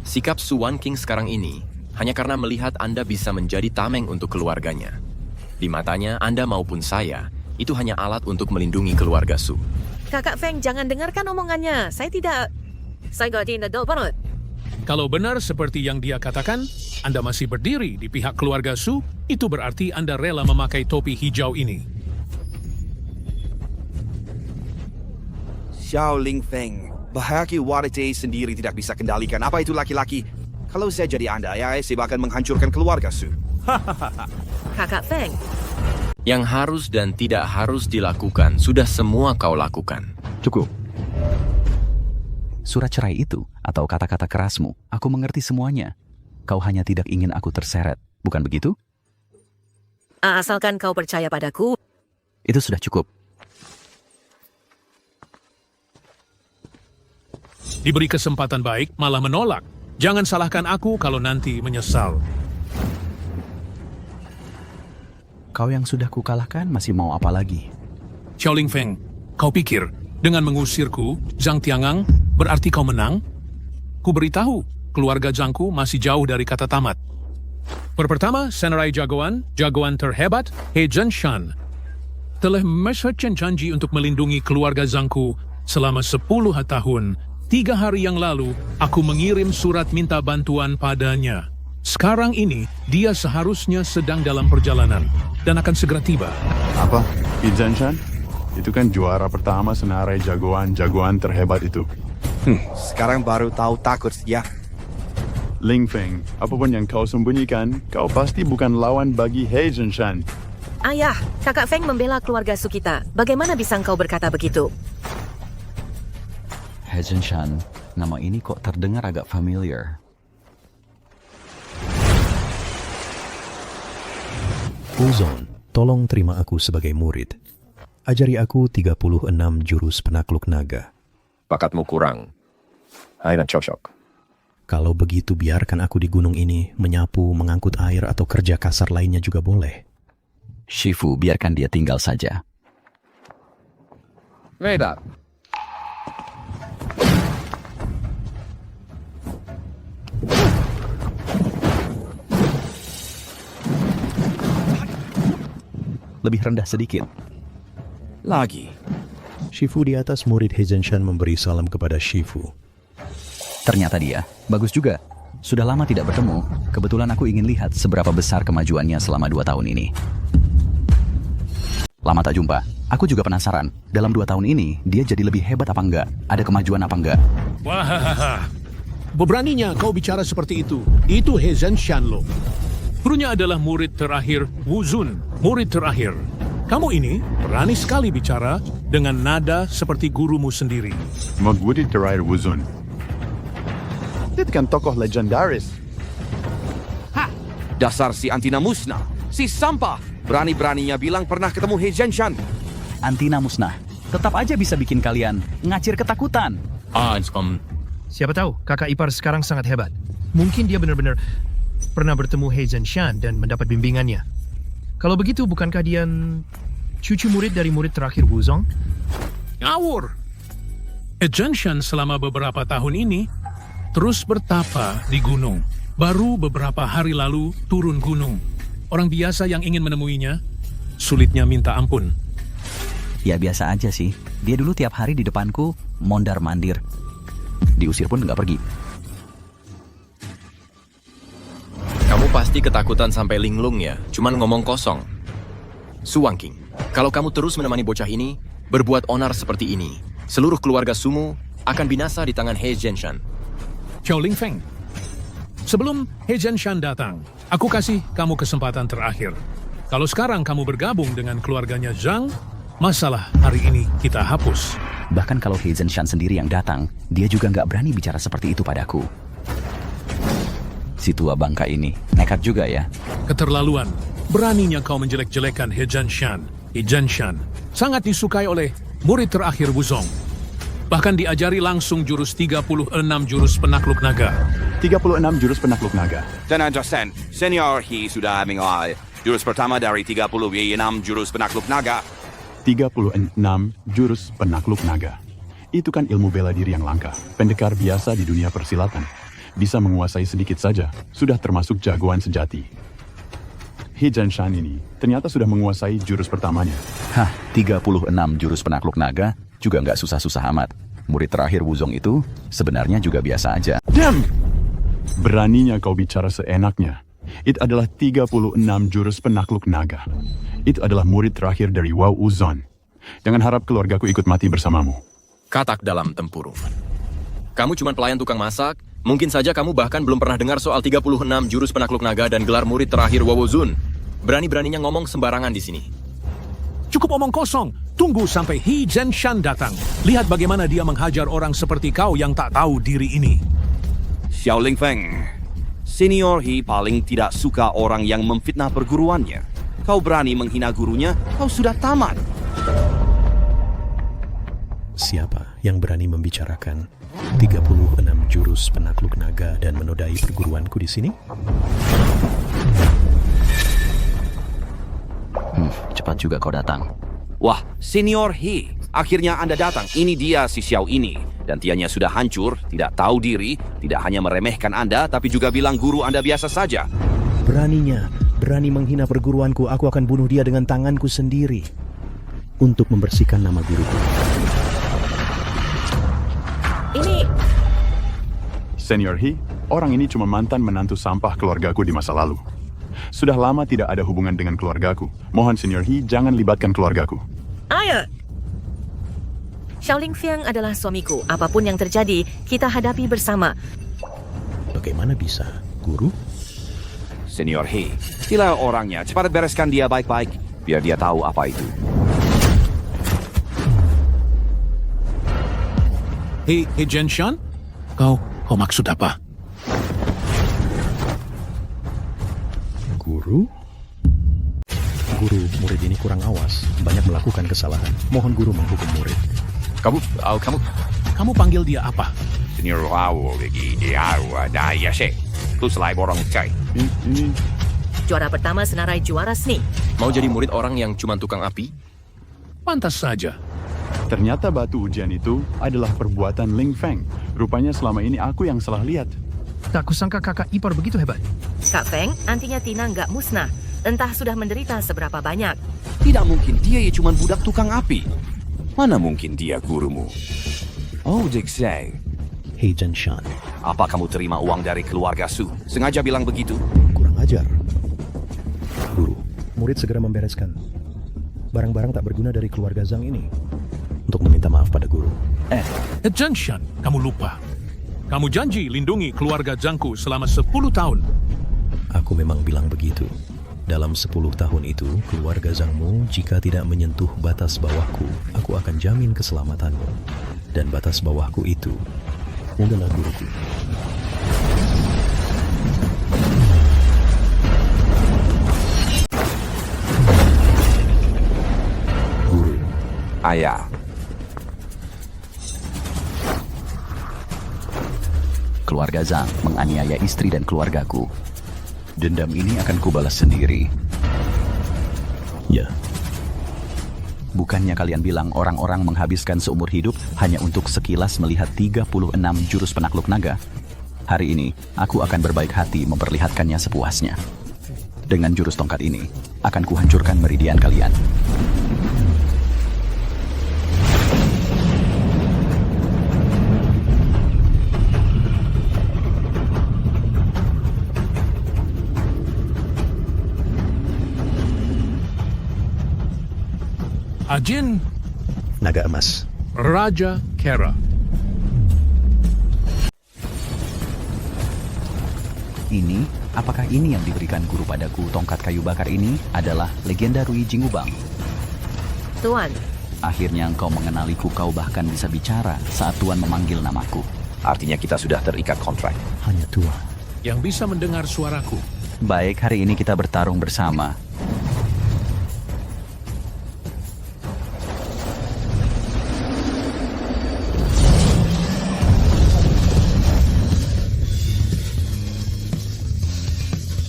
sikap Su Wanking sekarang ini hanya karena melihat Anda bisa menjadi tameng untuk keluarganya. Di matanya, Anda maupun saya, itu hanya alat untuk melindungi keluarga Su. Kakak Feng, jangan dengarkan omongannya. Saya gak tindak banget. Kalau benar seperti yang dia katakan, Anda masih berdiri di pihak keluarga Su, itu berarti Anda rela memakai topi hijau ini. Xiaoling Feng, bahaya wanita sendiri tidak bisa kendalikan. Apa itu laki-laki? Kalau saya jadi Anda, saya akan menghancurkan keluarga Su. Kakak Feng. Yang harus dan tidak harus dilakukan, sudah semua kau lakukan. Cukup. Surat cerai itu, atau kata-kata kerasmu, aku mengerti semuanya. Kau hanya tidak ingin aku terseret, bukan begitu? Asalkan kau percaya padaku. Itu sudah cukup. Diberi kesempatan baik, malah menolak. Jangan salahkan aku kalau nanti menyesal. Kau yang sudah kukalahkan masih mau apa lagi? Xiaoling Feng, kau pikir dengan mengusirku, Zhang Tiangang, berarti kau menang? Ku beritahu, keluarga Zhangku masih jauh dari kata tamat. Pertama, Samurai jagoan terhebat, He Zhenshan, telah memesahkan janji untuk melindungi keluarga Zhangku selama 10 tahun. 3 hari yang lalu, aku mengirim surat minta bantuan padanya. Sekarang ini, dia seharusnya sedang dalam perjalanan dan akan segera tiba. Apa? He Zhenshan? Itu kan juara pertama senarai jagoan terhebat itu. Sekarang baru tahu takut ya. Ling Feng, apapun yang kau sembunyikan, kau pasti bukan lawan bagi He Zhenshan. Ayah, kakak Feng membela keluarga Su kita. Bagaimana bisa engkau berkata begitu? He Zhenshan, nama ini kok terdengar agak familiar. Wuzong, tolong terima aku sebagai murid. Ajari aku 36 jurus penakluk naga. Bakatmu kurang. Hai dan cocok. Kalau begitu biarkan aku di gunung ini menyapu, mengangkut air atau kerja kasar lainnya juga boleh. Shifu, biarkan dia tinggal saja. Veda. Lebih rendah sedikit. Lagi. Shifu di atas, murid He Zhenshan memberi salam kepada Shifu. Ternyata dia. Bagus juga. Sudah lama tidak bertemu. Kebetulan aku ingin lihat seberapa besar kemajuannya selama 2 tahun ini. Lama tak jumpa. Aku juga penasaran. Dalam 2 tahun ini, dia jadi lebih hebat apa enggak? Ada kemajuan apa enggak? Wah, beraninya kau bicara seperti itu. Itu He Zhenshan lo. Gurunya adalah murid terakhir Wuzun, murid terakhir. Kamu ini berani sekali bicara dengan nada seperti gurumu sendiri. Murid terakhir Wuzun. Itu kan tokoh legendaris. Hah, dasar si Antina musnah, si sampah. Berani-beraninya bilang pernah ketemu He Zhenshan. Antina musnah. Tetap aja bisa bikin kalian ngacir ketakutan. Siapa tahu, kakak ipar sekarang sangat hebat. Mungkin dia benar-benar pernah bertemu He Zhenshan dan mendapat bimbingannya. Kalau begitu, bukankah dia cucu murid dari murid terakhir Wuzong? Ngawur! He Zhenshan selama beberapa tahun ini terus bertapa di gunung. Baru beberapa hari lalu turun gunung. Orang biasa yang ingin menemuinya, sulitnya minta ampun. Ya biasa aja sih. Dia dulu tiap hari di depanku mondar-mandir. Diusir pun nggak pergi. Kamu pasti ketakutan sampai linglung ya, cuman ngomong kosong. Su Wangking, kalau kamu terus menemani bocah ini, berbuat onar seperti ini, seluruh keluarga Sumu akan binasa di tangan He Zhenshan. Xiao Lingfeng, sebelum He Zhenshan datang, aku kasih kamu kesempatan terakhir. Kalau sekarang kamu bergabung dengan keluarganya Zhang, masalah hari ini kita hapus. Bahkan kalau He Zhenshan sendiri yang datang, dia juga nggak berani bicara seperti itu padaku. Si tua bangka ini, nekat juga ya. Keterlaluan. Beraninya kau menjelek-jelekan He Zhenshan. He Zhenshan sangat disukai oleh murid terakhir Wuzong. Bahkan diajari langsung jurus 36 jurus penakluk naga. 36 jurus penakluk naga. Dan understand, Senior He sudah menguasai jurus pertama dari 36 jurus penakluk naga. 36 jurus penakluk naga. Itu kan ilmu bela diri yang langka. Pendekar biasa di dunia persilatan. Bisa menguasai sedikit saja, sudah termasuk jagoan sejati. He Zhenshan ini ternyata sudah menguasai jurus pertamanya. 36 jurus penakluk naga juga nggak susah-susah amat. Murid terakhir Wuzong itu sebenarnya juga biasa aja. Diam! Beraninya kau bicara seenaknya. Itu adalah 36 jurus penakluk naga. Itu adalah murid terakhir dari Wao Wuzon. Jangan harap keluargaku ikut mati bersamamu. Katak dalam tempurung. Kamu cuma pelayan tukang masak, mungkin saja kamu bahkan belum pernah dengar soal 36 jurus penakluk naga dan gelar murid terakhir Wao Zun. Berani-beraninya ngomong sembarangan di sini. Cukup omong kosong. Tunggu sampai He Zhenshan datang. Lihat bagaimana dia menghajar orang seperti kau yang tak tahu diri ini. Xiao Lingfeng, Senior He paling tidak suka orang yang memfitnah perguruannya. Kau berani menghina gurunya, kau sudah tamat. Siapa yang berani membicarakan 36 jurus penakluk naga dan menodai perguruanku di sini? Cepat juga kau datang. Wah, Senior He, akhirnya Anda datang. Ini dia si Xiao ini. Dan tianya sudah hancur, tidak tahu diri, tidak hanya meremehkan Anda, tapi juga bilang guru Anda biasa saja. Berani menghina perguruanku, aku akan bunuh dia dengan tanganku sendiri. Untuk membersihkan nama guruku. Ini... Senior He, orang ini cuma mantan menantu sampah keluargaku di masa lalu. Sudah lama tidak ada hubungan dengan keluargaku. Mohon Senior He, jangan libatkan keluargaku. Ayo! Xiao Lingfeng adalah suamiku. Apapun yang terjadi, kita hadapi bersama. Bagaimana bisa, guru? Senior He, sila orangnya. Cepat bereskan dia baik-baik, biar dia tahu apa itu. He Zhenshan? Kau maksud apa? Guru? Guru, murid ini kurang awas. Banyak melakukan kesalahan. Mohon guru menghukum murid. Kamu panggil dia apa? Senior Wao lagi dia daya sih. Itu selai borong cai. Juara pertama senarai juara seni. Mau jadi murid orang yang cuma tukang api? Pantas saja. Ternyata batu ujian itu adalah perbuatan Ling Feng. Rupanya selama ini aku yang salah lihat. Tak kusangka kakak ipar begitu hebat. Kak Feng, antinya Tina nggak musnah. Entah sudah menderita seberapa banyak. Tidak mungkin dia ya cuma budak tukang api. Mana mungkin dia gurumu? Oh, Dixie. He Zhenshan. Apa kamu terima uang dari keluarga Su? Sengaja bilang begitu. Kurang ajar. Guru, murid segera membereskan barang-barang tak berguna dari keluarga Zhang ini untuk meminta maaf pada guru. Zhenshan, kamu lupa. Kamu janji lindungi keluarga Zhangku selama 10 tahun. Aku memang bilang begitu. Dalam 10 tahun itu, keluarga Zhangmu jika tidak menyentuh batas bawahku, aku akan jamin keselamatanmu. Dan batas bawahku itu adalah guruku. Guru. Ayah. Keluarga Zhang menganiaya istri dan keluargaku. Dendam ini akan kubalas sendiri. Ya. Bukannya kalian bilang orang-orang menghabiskan seumur hidup hanya untuk sekilas melihat 36 jurus penakluk naga? Hari ini, aku akan berbaik hati memperlihatkannya sepuasnya. Dengan jurus tongkat ini, akan kuhancurkan meridian kalian. Ajin, Naga emas. Raja Kera. Apakah ini yang diberikan guru padaku? Tongkat kayu bakar ini adalah legenda Rui Jingubang. Tuan, Akhirnya engkau mengenaliku, kau bahkan bisa bicara saat Tuan memanggil namaku. Artinya kita sudah terikat kontrak. Hanya Tuan yang bisa mendengar suaraku. Baik, hari ini kita bertarung bersama.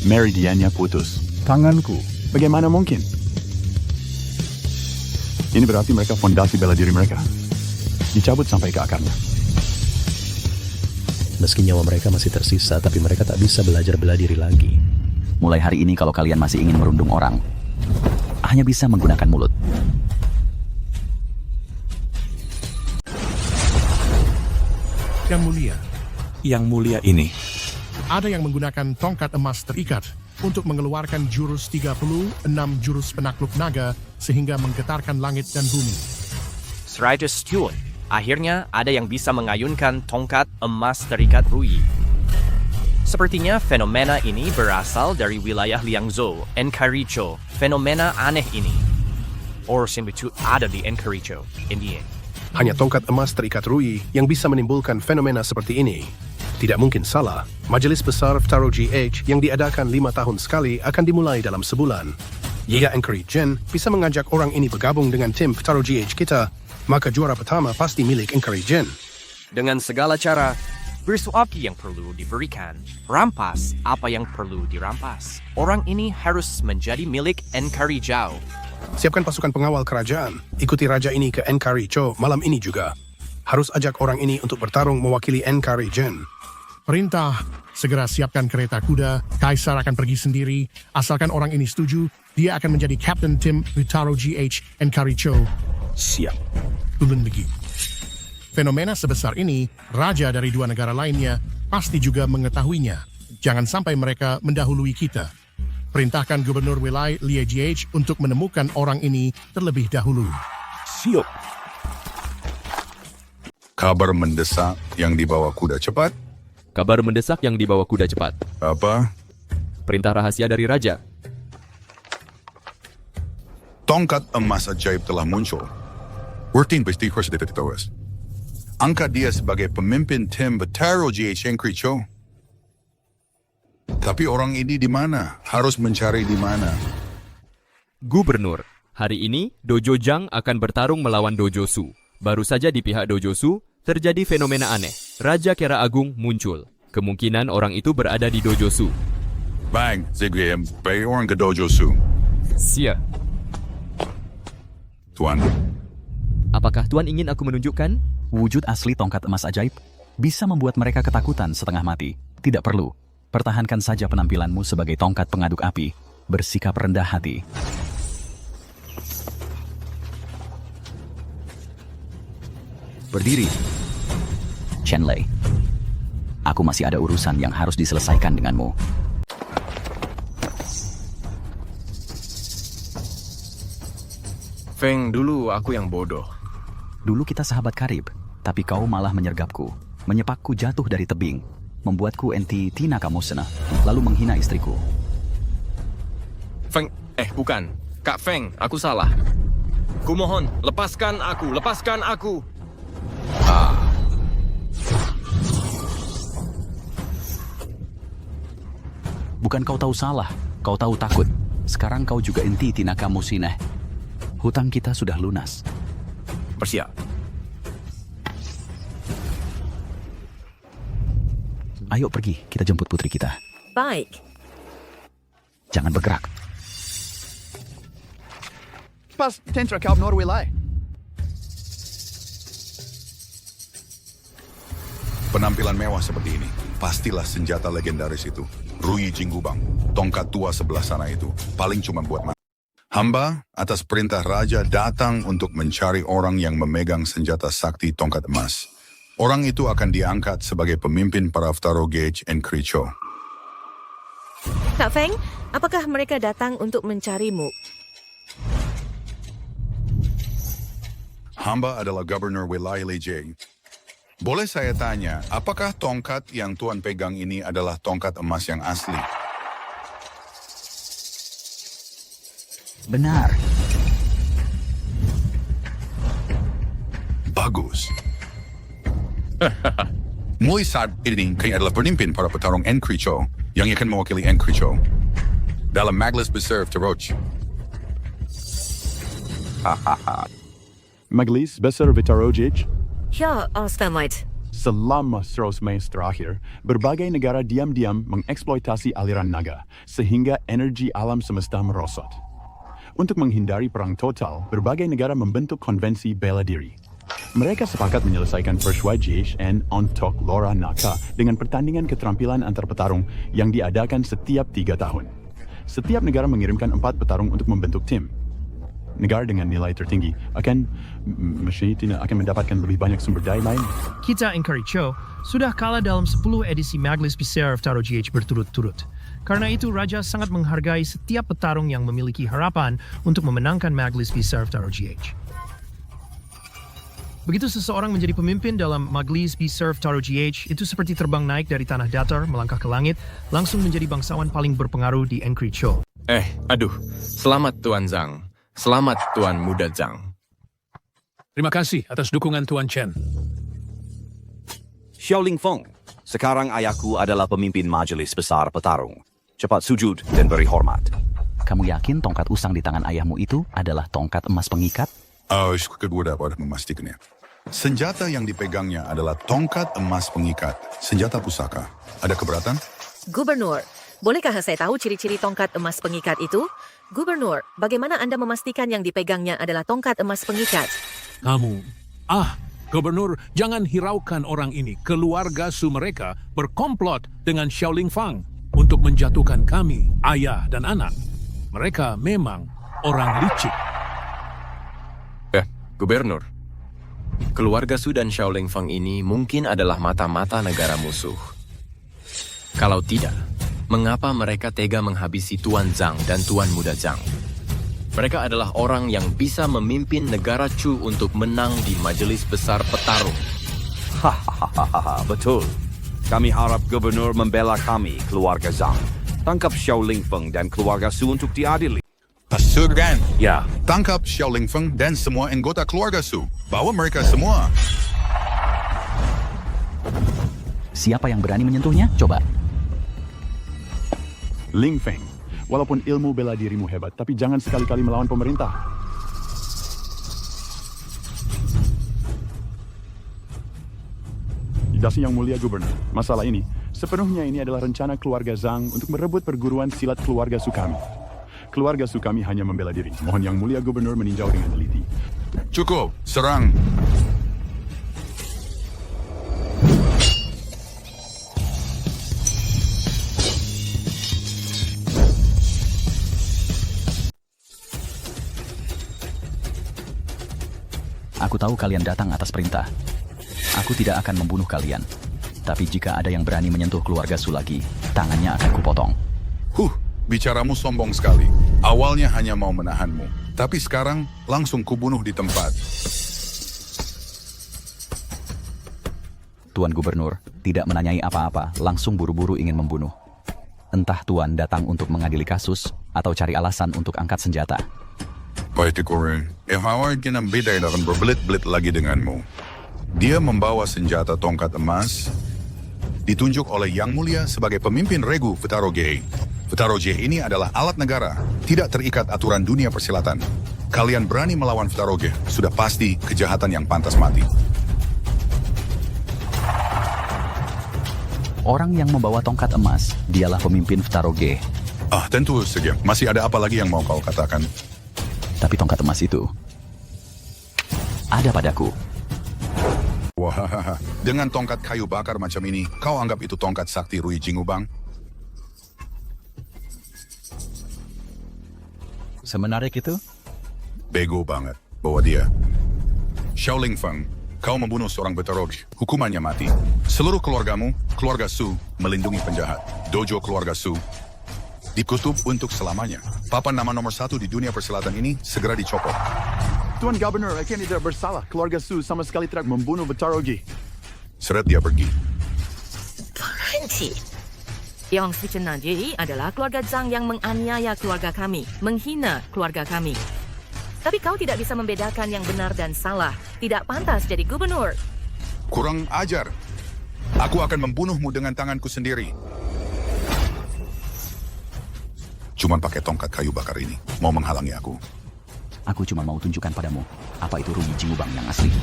Meridiannya putus. Tanganku. Bagaimana mungkin? Ini berarti mereka fondasi bela diri mereka dicabut sampai ke akarnya. Meski nyawa mereka masih tersisa, tapi mereka tak bisa belajar bela diri lagi. Mulai hari ini kalau kalian masih ingin merundung orang, hanya bisa menggunakan mulut. Yang mulia ini. Ada yang menggunakan tongkat emas terikat untuk mengeluarkan jurus 36 jurus penakluk naga sehingga menggetarkan langit dan bumi. Raja Stewart, akhirnya ada yang bisa mengayunkan tongkat emas terikat Rui. Sepertinya fenomena ini berasal dari wilayah Liangzhou, Encarricho. Fenomena aneh ini. Orson betul ada di Encarricho, India. Hanya tongkat emas terikat Rui yang bisa menimbulkan fenomena seperti ini. Tidak mungkin salah, Majelis Besar Ftaro GH yang diadakan 5 tahun sekali akan dimulai dalam sebulan. Jika Encourage bisa mengajak orang ini bergabung dengan tim Ftaro GH kita, maka juara pertama pasti milik Encourage. Dengan segala cara, bersuapki yang perlu diberikan, rampas apa yang perlu dirampas. Orang ini harus menjadi milik Encarrijo. Siapkan pasukan pengawal kerajaan, ikuti raja ini ke Encarrijo malam ini juga. Harus ajak orang ini untuk bertarung mewakili Encourage. Perintah, segera siapkan kereta kuda, Kaisar akan pergi sendiri, asalkan orang ini setuju, dia akan menjadi Captain Tim Ftaro GH Encarrijo. Siap. Ulun Legi. Fenomena sebesar ini, raja dari 2 negara lainnya pasti juga mengetahuinya. Jangan sampai mereka mendahului kita. Perintahkan Gubernur Wilayah Lia GH untuk menemukan orang ini terlebih dahulu. Siap. Kabar mendesak yang dibawa kuda cepat. Kabar mendesak yang dibawa kuda cepat. Apa? Perintah rahasia dari raja. Tongkat emas ajaib telah muncul. Wortin pasti harus ditawas. Angkat dia sebagai pemimpin tim Ftaro GH Encarrijo. Tapi orang ini di mana? Harus mencari di mana. Gubernur, hari ini Dojo Jang akan bertarung melawan Dojo Su. Baru saja di pihak Dojo Su, terjadi fenomena aneh. Raja Kera Agung muncul. Kemungkinan orang itu berada di Dojo Su. Bang, Zigwem, bayi orang ke Dojo Su. Sia. Tuan. Apakah Tuan ingin aku menunjukkan? Wujud asli tongkat emas ajaib bisa membuat mereka ketakutan setengah mati. Tidak perlu. Pertahankan saja penampilanmu sebagai tongkat pengaduk api. Bersikap rendah hati. Berdiri. Chen Lei. Aku masih ada urusan yang harus diselesaikan denganmu. Feng, dulu aku yang bodoh. Dulu kita sahabat karib, tapi kau malah menyergapku, menyepakku jatuh dari tebing, membuatku enti Tinaka Musna, lalu menghina istriku. Feng, bukan. Kak Feng, aku salah. Kumohon, lepaskan aku, lepaskan aku. Bukan kau tahu salah, kau tahu takut. Sekarang kau juga enti Tinaka Musina. Hutang kita sudah lunas. Bersiap. Ayo pergi, kita jemput putri kita. Baik. Jangan bergerak. Pas tentra kau Norwilai. Penampilan mewah seperti ini pastilah senjata legendaris itu. Rui Jinggubang, tongkat tua sebelah sana itu, paling cuma buat hamba atas perintah raja datang untuk mencari orang yang memegang senjata sakti tongkat emas. Orang itu akan diangkat sebagai pemimpin para Ftaro Gage and Kricho. Kak Feng, apakah mereka datang untuk mencarimu? Hamba adalah Gubernur wilayah Lejay. Boleh saya tanya, apakah tongkat yang Tuan pegang ini adalah tongkat emas yang asli? Benar. Bagus. Mulai saat ini, kau adalah pemimpin para petarung Enkricho yang akan mewakili Enkricho dalam Majlis Besar Taroj. Majlis Besar Taroj. Ya, Ostamite. Selama 100 mes terakhir, berbagai negara diam-diam mengeksploitasi aliran naga, sehingga energi alam semesta merosot. Untuk menghindari perang total, berbagai negara membentuk konvensi bela diri. Mereka sepakat menyelesaikan Persuasion and Ontok Lora Naka dengan pertandingan keterampilan antar petarung yang diadakan setiap 3 tahun. Setiap negara mengirimkan 4 petarung untuk membentuk tim. Negara dengan nilai tertinggi akan mendapatkan lebih banyak sumber daya lain. Kita Enkricho sudah kalah dalam 10 edisi Majlis Besar Ftaro GH berturut-turut. Karena itu, Raja sangat menghargai setiap petarung yang memiliki harapan untuk memenangkan Majlis Besar Ftaro GH. Begitu seseorang menjadi pemimpin dalam Majlis Besar Ftaro GH, itu seperti terbang naik dari tanah datar, melangkah ke langit, langsung menjadi bangsawan paling berpengaruh di Enkricho. Aduh, selamat Tuan Zhang. Selamat Tuan Muda Zhang. Terima kasih atas dukungan Tuan Chen. Xiaoling Feng, sekarang ayahku adalah pemimpin Majelis Besar Petarung. Cepat sujud dan beri hormat. Kamu yakin tongkat usang di tangan ayahmu itu adalah tongkat emas pengikat? Kedua dapat memastikannya. Senjata yang dipegangnya adalah tongkat emas pengikat, senjata pusaka. Ada keberatan? Gubernur, bolehkah saya tahu ciri-ciri tongkat emas pengikat itu? Gubernur, bagaimana Anda memastikan yang dipegangnya adalah tongkat emas pengikat? Gubernur, jangan hiraukan orang ini. Keluarga Su mereka berkomplot dengan Xiaoling Fang untuk menjatuhkan kami, ayah dan anak. Mereka memang orang licik. Gubernur, keluarga Su dan Xiaoling Fang ini mungkin adalah mata-mata negara musuh. Kalau tidak, mengapa mereka tega menghabisi Tuan Zhang dan Tuan Muda Zhang? Mereka adalah orang yang bisa memimpin negara Chu untuk menang di Majelis Besar Petarung. Hahaha, betul. Kami harap Gubernur membela kami, keluarga Zhang. Tangkap Xiaoling Feng dan keluarga Su untuk diadili. Surgan. Ya. Tangkap Xiaoling Feng dan semua anggota keluarga Su. Bawa mereka semua. Siapa yang berani menyentuhnya? Coba. Ling Feng, walaupun ilmu bela dirimu hebat, tapi jangan sekali-kali melawan pemerintah. Dasi yang mulia Gubernur, masalah ini, sepenuhnya ini adalah rencana keluarga Zhang untuk merebut perguruan silat keluarga Su kami. Keluarga Su kami hanya membela diri. Mohon yang mulia Gubernur meninjau dengan teliti. Cukup, serang. Aku tahu kalian datang atas perintah. Aku tidak akan membunuh kalian. Tapi jika ada yang berani menyentuh keluarga Su lagi, tangannya akan kupotong. Bicaramu sombong sekali. Awalnya hanya mau menahanmu. Tapi sekarang langsung kubunuh di tempat. Tuan Gubernur tidak menanyai apa-apa, langsung buru-buru ingin membunuh. Entah Tuan datang untuk mengadili kasus atau cari alasan untuk angkat senjata. Baik, Koren. Howard kena beda akan berbelit-belit lagi denganmu. Dia membawa senjata tongkat emas, ditunjuk oleh Yang Mulia sebagai pemimpin regu Ftaro Gage. Ftaro Gage ini adalah alat negara, tidak terikat aturan dunia persilatan. Kalian berani melawan Ftaro Gage, sudah pasti kejahatan yang pantas mati. Orang yang membawa tongkat emas, dialah pemimpin Ftaro Gage. Tentu saja. Masih ada apa lagi yang mau kau katakan? Tapi tongkat emas itu ada padaku. Wah, dengan tongkat kayu bakar macam ini, kau anggap itu tongkat sakti Rui Jingubang? Semenarik itu? Bego banget. Bawa dia. Xiao Lingfeng, kau membunuh seorang beterog. Hukumannya mati. Seluruh keluargamu, keluarga Su, melindungi penjahat. Dojo keluarga Su dikutup untuk selamanya. Papan nama nomor 1 di dunia persilatan ini segera dicopot. Tuan Gubernur, Ken tidak bersalah. Keluarga Su sama sekali tidak membunuh Betarogi. Seret dia pergi. Berhenti. Yang sebenarnya adalah keluarga Zhang yang menganiaya keluarga kami, menghina keluarga kami. Tapi kau tidak bisa membedakan yang benar dan salah. Tidak pantas jadi gubernur. Kurang ajar. Aku akan membunuhmu dengan tanganku sendiri. Cuman pakai tongkat kayu bakar ini, mau menghalangi aku. Aku cuma mau tunjukkan padamu, apa itu Rui Jingubang yang asli.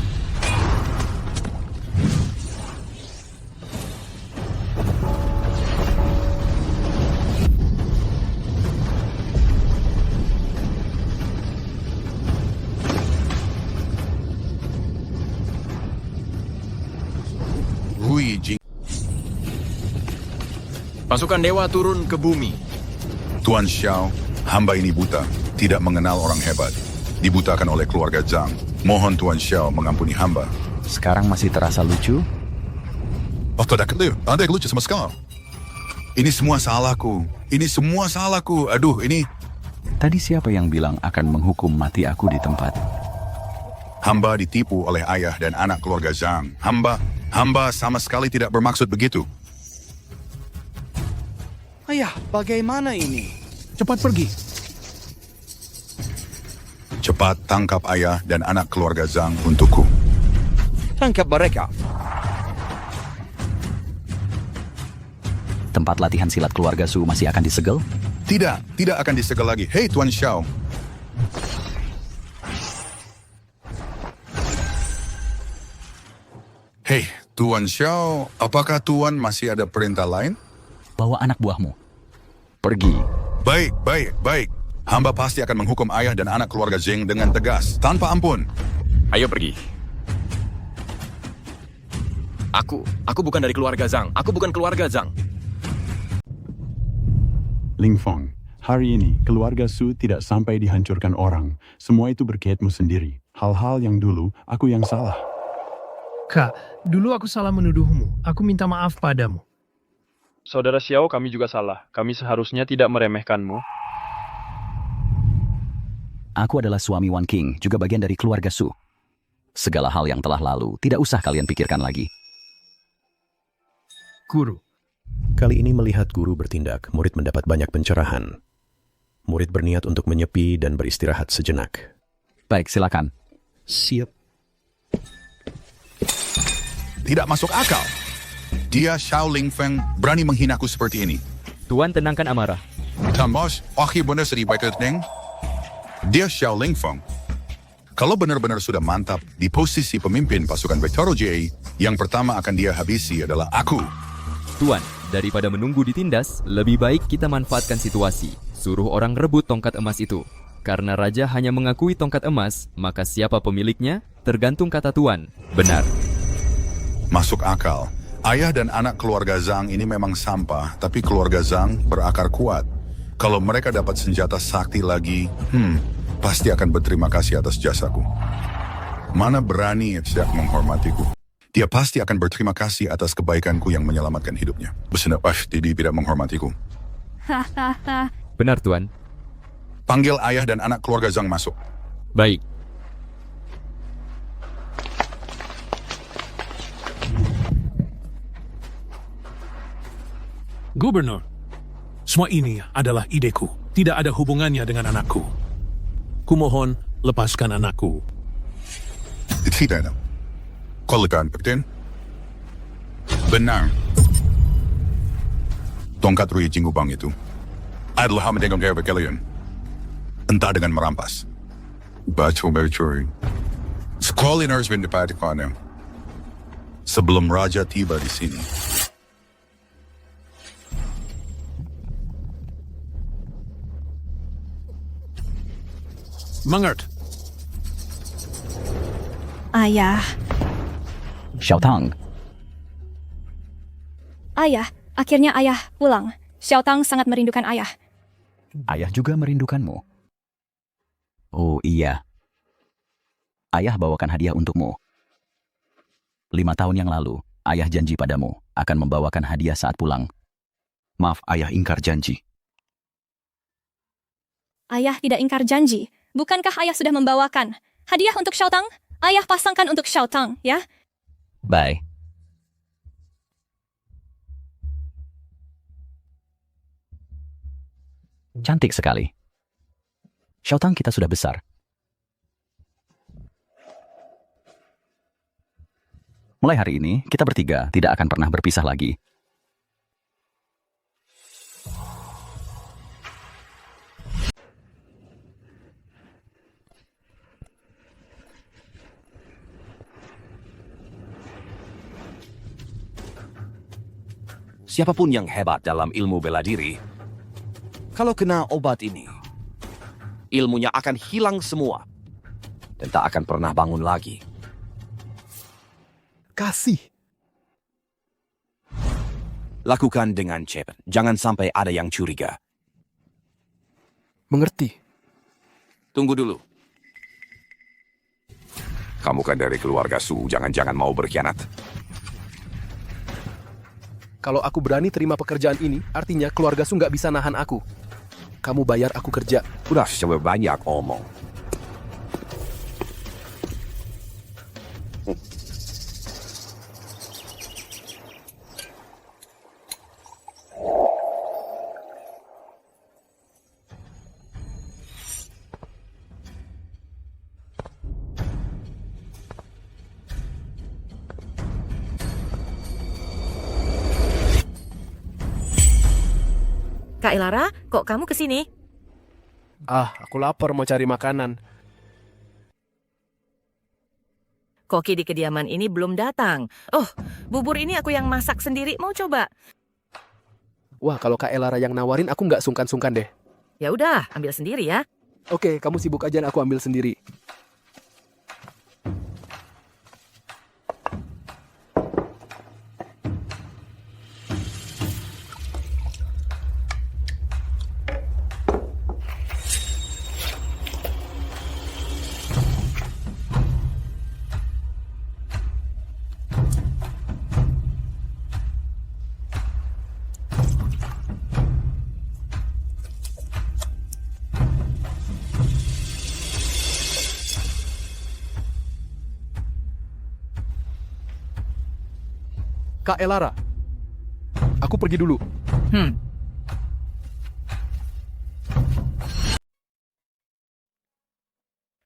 Rui Jing... Pasukan dewa turun ke bumi. Tuan Xiao, hamba ini buta, tidak mengenal orang hebat. Dibutakan oleh keluarga Zhang. Mohon Tuan Xiao mengampuni hamba. Sekarang masih terasa lucu? Oh, tidak ada yang lucu sama sekali. Ini semua salahku. Ini semua salahku. Aduh, ini... Tadi siapa yang bilang akan menghukum mati aku di tempat? Hamba ditipu oleh ayah dan anak keluarga Zhang. Hamba sama sekali tidak bermaksud begitu. Ayah, bagaimana ini? Cepat pergi. Cepat tangkap ayah dan anak keluarga Zhang untukku. Tangkap mereka. Tempat latihan silat keluarga Su masih akan disegel? Tidak akan disegel lagi. Hei Tuan Xiao. Hei Tuan Xiao, apakah Tuan masih ada perintah lain? Bawa anak buahmu. Pergi. Baik. Hamba pasti akan menghukum ayah dan anak keluarga Zheng dengan tegas, tanpa ampun. Ayo pergi. Aku bukan dari keluarga Zhang. Aku bukan keluarga Zhang. Ling Feng, hari ini keluarga Su tidak sampai dihancurkan orang. Semua itu berkatmu sendiri. Hal-hal yang dulu, aku yang salah. Kak, dulu aku salah menuduhmu. Aku minta maaf padamu. Saudara Xiao, kami juga salah. Kami seharusnya tidak meremehkanmu. Aku adalah suami Wan Qing, juga bagian dari keluarga Su. Segala hal yang telah lalu, tidak usah kalian pikirkan lagi. Guru. Kali ini melihat guru bertindak, murid mendapat banyak pencerahan. Murid berniat untuk menyepi dan beristirahat sejenak. Baik, silakan. Siap. Tidak masuk akal. Dia Xiao Lingfeng berani menghinaku seperti ini. Tuan tenangkan amarah. Tambos, akhir benar sedih baik keteng. Dia Xiao Lingfeng. Kalau benar-benar sudah mantap di posisi pemimpin pasukan Betarogi, yang pertama akan dia habisi adalah aku. Tuan, daripada menunggu ditindas, lebih baik kita manfaatkan situasi. Suruh orang rebut tongkat emas itu. Karena raja hanya mengakui tongkat emas, maka siapa pemiliknya tergantung kata Tuan. Benar. Masuk akal. Ayah dan anak keluarga Zhang ini memang sampah, tapi keluarga Zhang berakar kuat. Kalau mereka dapat senjata sakti lagi, pasti akan berterima kasih atas jasaku. Mana berani siap menghormatiku. Dia pasti akan berterima kasih atas kebaikanku yang menyelamatkan hidupnya. Besenap, dia tidak menghormatiku. Benar, Tuan. Panggil ayah dan anak keluarga Zhang masuk. Baik. Gubernur, semua ini adalah ideku. Tidak ada hubungannya dengan anakku. Kumohon, lepaskan anakku. Tidak. Kolikan, Kapten. Benar. Tongkat Rui Jingubang itu adalah hamba dengan kalian. Entah dengan merampas. Baca mencuri. Sekolah ini harus mendapatkannya sebelum raja tiba di sini. Mangert. Ayah. Xiao Tang. Ayah, akhirnya ayah pulang. Xiao Tang sangat merindukan ayah. Ayah juga merindukanmu. Oh iya. Ayah bawakan hadiah untukmu. 5 tahun yang lalu, ayah janji padamu akan membawakan hadiah saat pulang. Maaf, ayah ingkar janji. Ayah tidak ingkar janji. Bukankah ayah sudah membawakan hadiah untuk Xiao Tang? Ayah pasangkan untuk Xiao Tang, ya? Bye. Cantik sekali. Xiao Tang, kita sudah besar. Mulai hari ini, kita bertiga tidak akan pernah berpisah lagi. Siapapun yang hebat dalam ilmu bela diri, kalau kena obat ini, ilmunya akan hilang semua dan tak akan pernah bangun lagi. Kasih. Lakukan dengan cepat. Jangan sampai ada yang curiga. Mengerti. Tunggu dulu. Kamu kan dari keluarga Su, jangan-jangan mau berkhianat. Kalau aku berani terima pekerjaan ini, artinya keluarga Su nggak bisa nahan aku. Kamu bayar aku kerja. Udah coba banyak omong. Kak Elara, kok kamu kesini? Aku lapar mau cari makanan. Koki di kediaman ini belum datang. Oh, bubur ini aku yang masak sendiri. Mau coba? Wah, kalau Kak Elara yang nawarin, aku nggak sungkan-sungkan deh. Ya udah, ambil sendiri ya. Oke, kamu sibuk aja, aku ambil sendiri. Kak Elara, aku pergi dulu.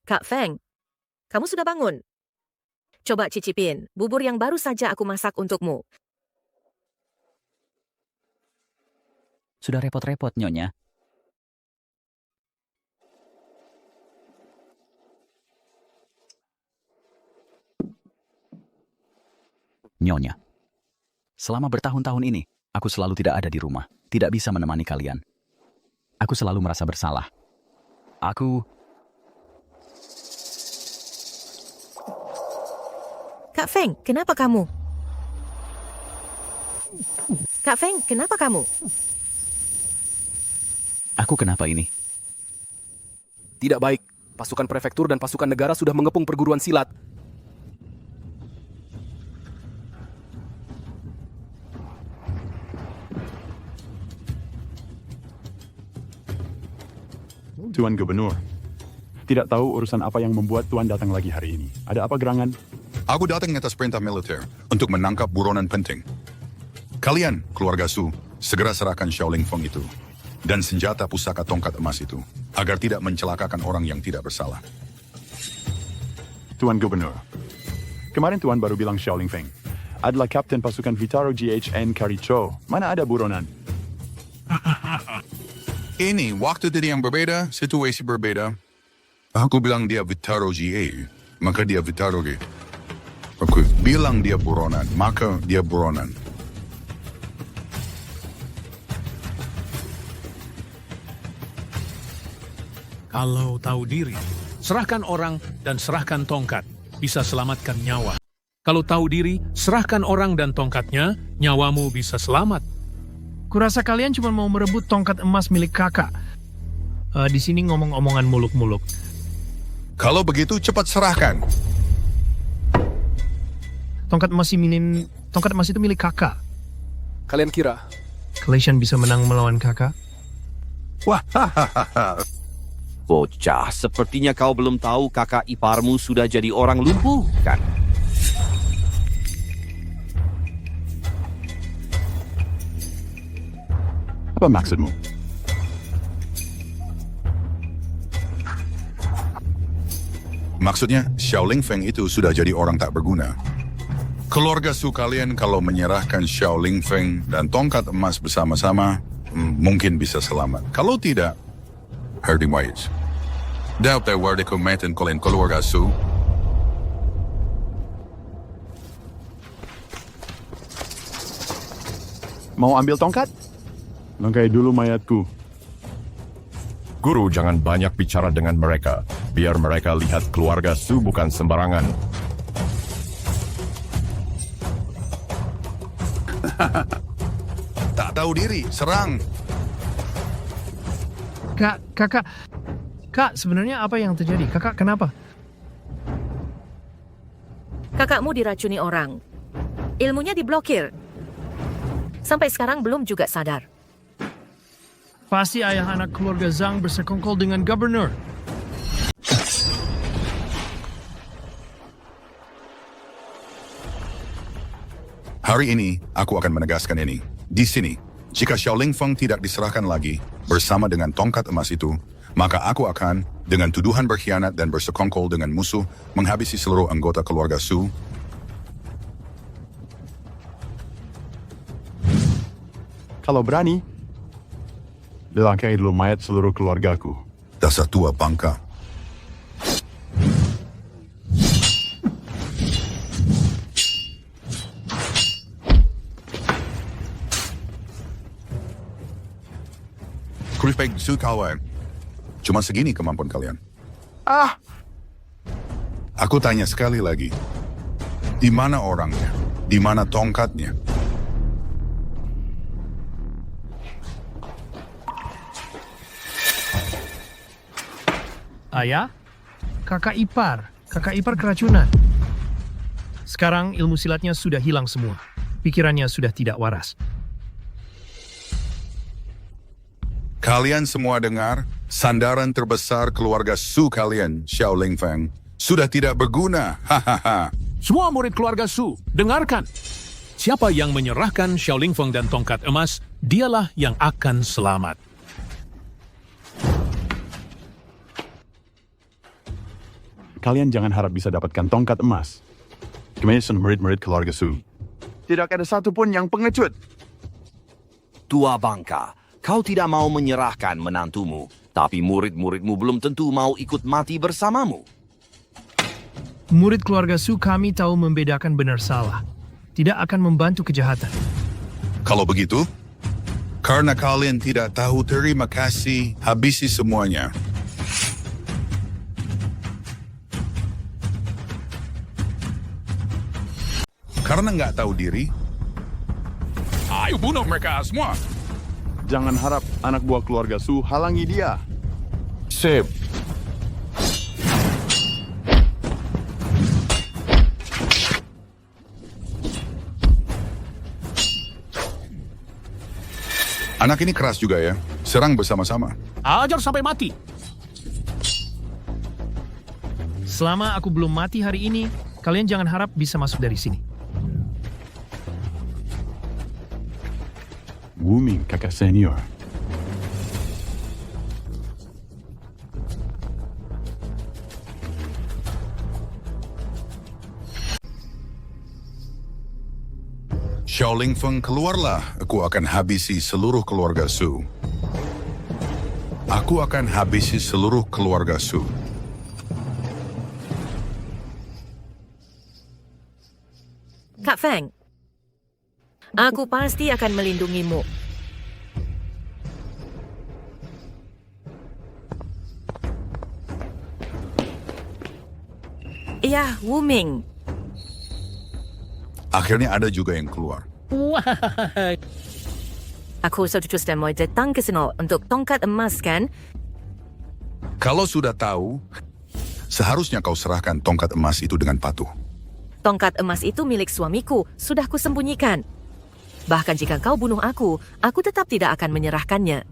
Kak Feng, kamu sudah bangun? Coba cicipin bubur yang baru saja aku masak untukmu. Sudah repot-repot, Nyonya. Nyonya, selama bertahun-tahun ini, aku selalu tidak ada di rumah, tidak bisa menemani kalian. Aku selalu merasa bersalah. Kak Feng, kenapa kamu? Kak Feng, kenapa kamu? Aku kenapa ini? Tidak baik. Pasukan prefektur dan pasukan negara sudah mengepung perguruan silat. Tuan Gubernur, tidak tahu urusan apa yang membuat Tuan datang lagi hari ini. Ada apa gerangan? Aku datang atas perintah militer untuk menangkap buronan penting. Kalian, keluarga Su, segera serahkan Xiaoling Feng itu dan senjata pusaka tongkat emas itu agar tidak mencelakakan orang yang tidak bersalah. Tuan Gubernur, kemarin Tuan baru bilang Xiaoling Feng adalah kapten pasukan Vitaro GHN Karicho. Mana ada buronan? Ini waktu tadi yang berbeda, situasi berbeda. Aku bilang dia Vitaro GA, maka dia Vitaro G. Aku bilang dia buronan, maka dia buronan. Kalau tahu diri, serahkan orang dan serahkan tongkat, bisa selamatkan nyawa. Kalau tahu diri, serahkan orang dan tongkatnya, nyawamu bisa selamat. Kurasa kalian cuma mau merebut tongkat emas milik kakak. Di sini ngomong-omongan muluk-muluk. Kalau begitu cepat serahkan. Tongkat emas itu milik kakak. Kalian kira? Kalian bisa menang melawan kakak? Wah, Bocah, sepertinya kau belum tahu kakak iparmu sudah jadi orang lumpuh, kan? Apa maksudmu? Maksudnya, Xiaoling Feng itu sudah jadi orang tak berguna. Keluarga Su kalian kalau menyerahkan Xiaoling Feng dan tongkat emas bersama-sama, mungkin bisa selamat. Kalau tidak, hurting ways. Doubt that where they cometen kalian keluarga Su. Mau ambil tongkat? Langkai dulu mayatku. Guru jangan banyak bicara dengan mereka. Biar mereka lihat keluarga Su bukan sembarangan. Tak tahu diri, serang. Kak, sebenarnya apa yang terjadi? Kakak kenapa? Kakakmu diracuni orang. Ilmunya diblokir. Sampai sekarang belum juga sadar. Pasti ayah anak keluarga Zhang bersekongkol dengan gubernur. Hari ini, aku akan menegaskan ini. Di sini, jika Xiaoling Feng tidak diserahkan lagi bersama dengan tongkat emas itu, maka aku akan, dengan tuduhan berkhianat dan bersekongkol dengan musuh, menghabisi seluruh anggota keluarga Su. Kalau berani, dilangkai dulu mayat seluruh keluargaku. Dasar tua bangka. Respect Su kawan. Cuma segini kemampuan kalian. Aku tanya sekali lagi. Di mana orangnya? Di mana tongkatnya? Ayah? Kakak ipar keracunan. Sekarang ilmu silatnya sudah hilang semua. Pikirannya sudah tidak waras. Kalian semua dengar, sandaran terbesar keluarga Su kalian, Xiaoling Feng, sudah tidak berguna. Hahaha. Semua murid keluarga Su, dengarkan. Siapa yang menyerahkan Xiaoling Feng dan tongkat emas, dialah yang akan selamat. Kalian jangan harap bisa dapatkan tongkat emas. Kemeson murid-murid keluarga Su. Tidak ada satupun yang pengecut. Tua bangka, kau tidak mau menyerahkan menantumu, tapi murid-muridmu belum tentu mau ikut mati bersamamu. Murid keluarga Su kami tahu membedakan benar salah. Tidak akan membantu kejahatan. Kalau begitu, karena kalian tidak tahu terima kasih, habisi semuanya. Karena nggak tahu diri, ayo bunuh mereka semua. Jangan harap anak buah keluarga Su halangi dia. Sip. Anak ini keras juga ya. Serang bersama-sama. Ajar sampai mati. Selama aku belum mati hari ini, kalian jangan harap bisa masuk dari sini. Wuming kakak senior. Xiaoling Feng keluarlah, aku akan habisi seluruh keluarga Su. Aku akan habisi seluruh keluarga Su. Kak Feng, aku pasti akan melindungimu. Ya, Wuming. Akhirnya ada juga yang keluar. Aku terus dan mau datang ke sini untuk tongkat emas, kan? Kalau sudah tahu, seharusnya kau serahkan tongkat emas itu dengan patuh. Tongkat emas itu milik suamiku, sudah kusembunyikan. Bahkan jika kau bunuh aku tetap tidak akan menyerahkannya.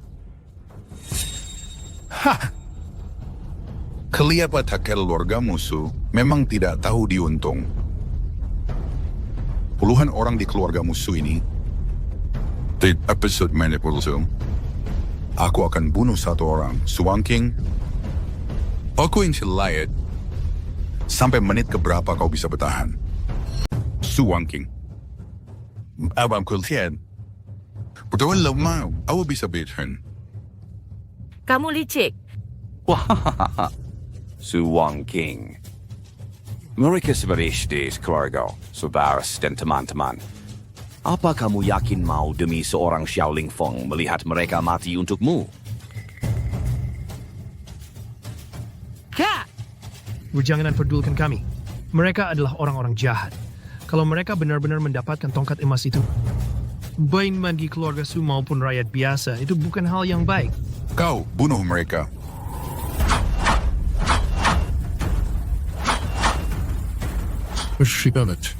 Kelihatan keluarga musuh memang tidak tahu diuntung. Puluhan orang di keluarga musuh ini di episode manipulasi. Aku akan bunuh satu orang, Suwangking. Aku ingin lihat sampai menit keberapa kau bisa bertahan. Suwangking. Abang kulihat. Betul lemah, aku bisa bertahan. Kamu licik. Wah, Suwangking. Mereka seperti keluarga, saudara dan teman-teman. Apa kamu yakin mau demi seorang Xiaoling Feng melihat mereka mati untukmu? Kak! Jangan pedulikan kami. Mereka adalah orang-orang jahat. Kalau mereka benar-benar mendapatkan tongkat emas itu, baik bagi keluarga Su maupun rakyat biasa, itu bukan hal yang baik. Kau bunuh mereka. Shikalet.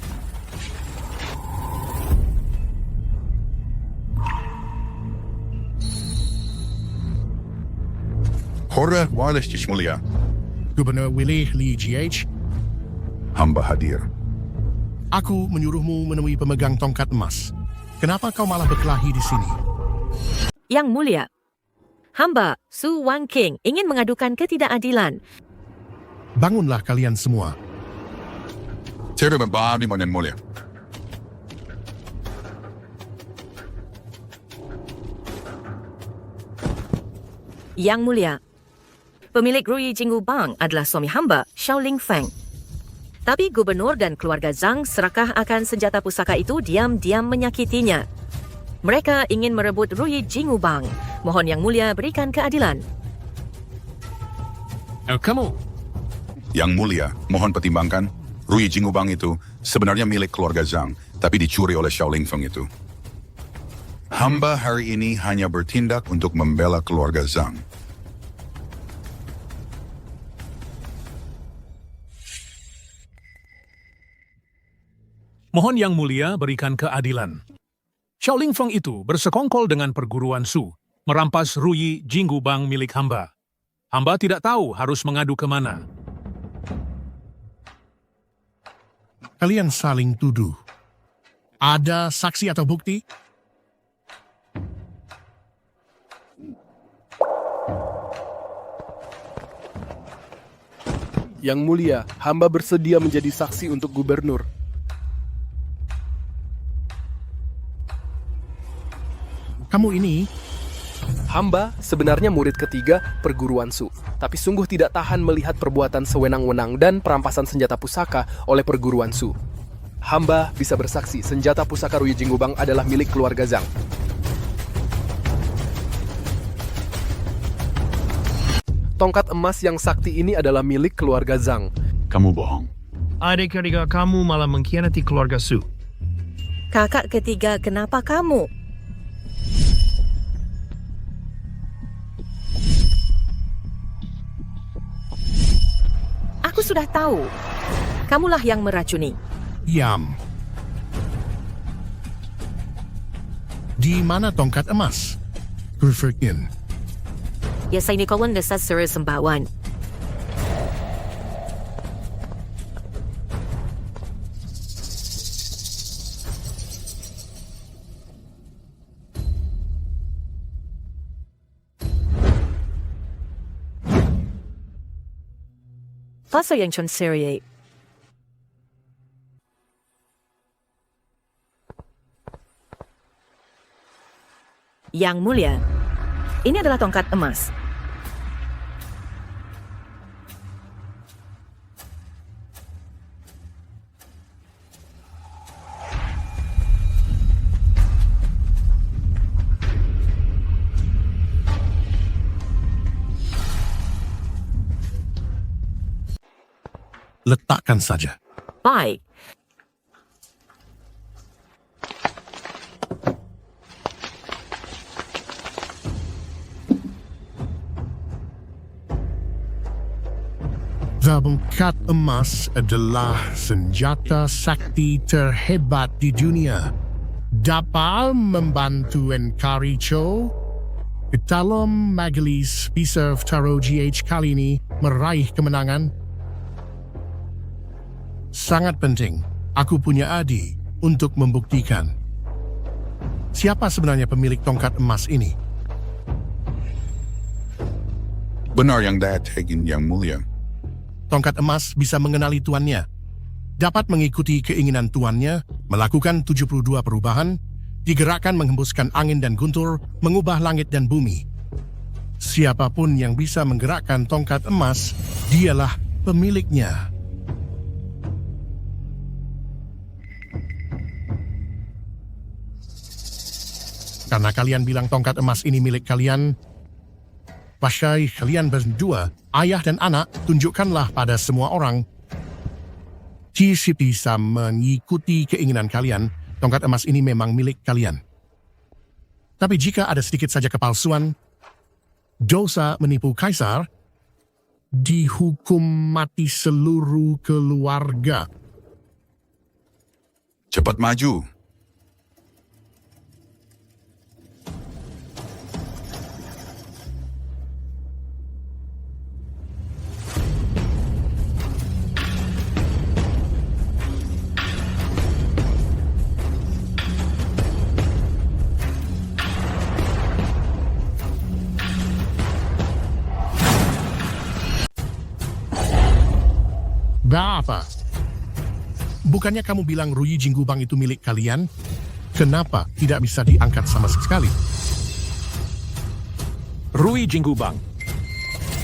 Hora Wireless Mulia. Gubernur Willy Lee GH. Hamba hadir. Aku menyuruhmu menemui pemegang tongkat emas. Kenapa kau malah berkelahi di sini? Yang Mulia, hamba Suwangking ingin mengadukan ketidakadilan. Bangunlah kalian semua. Saya berbahagi dengan mulia. Yang Mulia, pemilik Ruyi Jinggubang adalah suami hamba, Xiaoling Feng. Tapi gubernur dan keluarga Zhang serakah akan senjata pusaka itu diam-diam menyakitinya. Mereka ingin merebut Ruyi Jinggubang. Mohon Yang Mulia berikan keadilan. Kamu. Yang mulia, mohon pertimbangkan. Ruyi Jinggubang itu sebenarnya milik keluarga Zhang, tapi dicuri oleh Xiaoling Feng itu. Hamba hari ini hanya bertindak untuk membela keluarga Zhang. Mohon Yang Mulia berikan keadilan. Xiaoling Feng itu bersekongkol dengan perguruan Su, merampas Ruyi Jinggubang milik hamba. Hamba tidak tahu harus mengadu kemana. Kalian saling tuduh. Ada saksi atau bukti? Yang Mulia, hamba bersedia menjadi saksi untuk gubernur. Kamu ini? Hamba sebenarnya murid ketiga perguruan Su, tapi sungguh tidak tahan melihat perbuatan sewenang-wenang dan perampasan senjata pusaka oleh perguruan Su. Hamba bisa bersaksi senjata pusaka Ruyi Jinggubang adalah milik keluarga Zhang. Tongkat emas yang sakti ini adalah milik keluarga Zhang. Kamu bohong. Adik-adik kamu malah mengkhianati keluarga Su. Kakak ketiga, kenapa kamu? Aku sudah tahu. Kamulah yang meracuni. Yam. Di mana tongkat emas? Kurfirkin. Ya saya ini kawan desas sera sembawan. Pasal yang Chonseriate. Yang Mulia, ini adalah tongkat emas. Letakkan saja. Baik. Tongkat emas adalah senjata sakti terhebat di dunia. Dapat membantu Enkari Cho dalam majelis besar Taro GH kali ini meraih kemenangan. Sangat penting, aku punya adik untuk membuktikan. Siapa sebenarnya pemilik tongkat emas ini? Benar yang Dategin Yang Mulia. Tongkat emas bisa mengenali tuannya, dapat mengikuti keinginan tuannya, melakukan 72 perubahan, digerakkan menghembuskan angin dan guntur, mengubah langit dan bumi. Siapapun yang bisa menggerakkan tongkat emas, dialah pemiliknya. Karena kalian bilang tongkat emas ini milik kalian, pasal kalian berdua, ayah dan anak, tunjukkanlah pada semua orang. Jika bisa mengikuti keinginan kalian, tongkat emas ini memang milik kalian. Tapi jika ada sedikit saja kepalsuan, dosa menipu kaisar, dihukum mati seluruh keluarga. Cepat maju. Apa? Bukannya kamu bilang Ruyi Jinggubang itu milik kalian? Kenapa tidak bisa diangkat sama sekali? Ruyi Jinggubang.